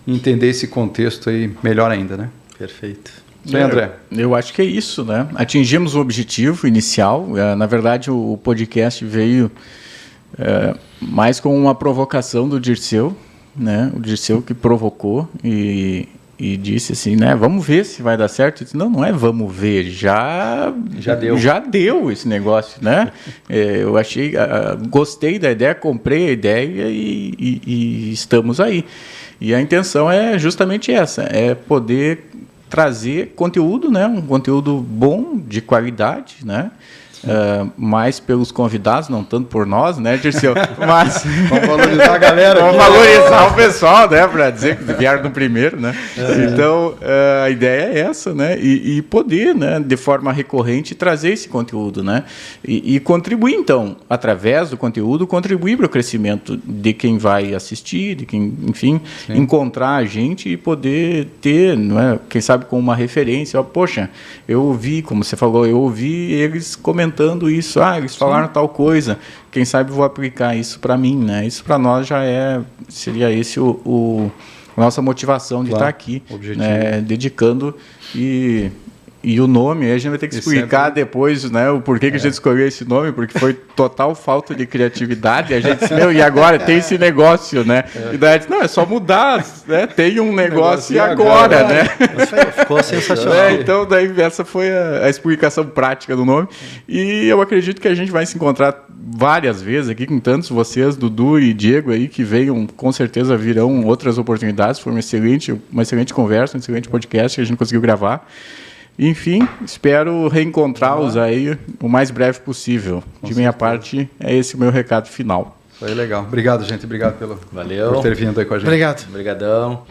entender esse contexto aí melhor ainda, né? Perfeito. Sim, André. Eu acho que é isso, né? Atingimos o objetivo inicial. Na verdade, o podcast veio mais com uma provocação do Dirceu, né? O Dirceu que provocou e disse assim, né? Vamos ver se vai dar certo. Eu disse, não é vamos ver, já deu esse negócio, né? Eu achei, gostei da ideia, comprei a ideia e estamos aí. E a intenção é justamente essa, é poder trazer conteúdo, né? Um conteúdo bom, de qualidade, né? Mais pelos convidados, não tanto por nós, né, Dirceu? Mas vamos valorizar a galera. Vamos valorizar o pessoal, né, para dizer que vieram no primeiro, né? Então, a ideia é essa, né? E poder, né, de forma recorrente, trazer esse conteúdo, né? E contribuir, então, através do conteúdo, contribuir para o crescimento de quem vai assistir, de quem, enfim, encontrar a gente e poder ter, não é, quem sabe, com uma referência. Ó, poxa, eu ouvi, como você falou, eu ouvi eles comentando isso, eles falaram tal coisa, quem sabe vou aplicar isso para mim, né? Isso para nós já seria esse a nossa motivação de estar aqui, né? Dedicando e o nome, aí a gente vai ter que explicar depois, né, o porquê que a gente escolheu esse nome, porque foi total falta de criatividade, a gente disse, e agora tem esse negócio, né? E daí a gente, não, é só mudar, né? Tem um negócio agora, né? Ficou sensacional. Então, daí essa foi a explicação prática do nome, e eu acredito que a gente vai se encontrar várias vezes aqui com tantos vocês, Dudu e Diego aí, que venham, com certeza virão outras oportunidades, foi uma excelente conversa, um excelente podcast que a gente conseguiu gravar. Enfim, espero reencontrá-los aí o mais breve possível. De minha parte, é esse o meu recado final. Isso aí, legal. Obrigado, gente. Obrigado por ter vindo aí com a gente. Obrigado. Obrigadão.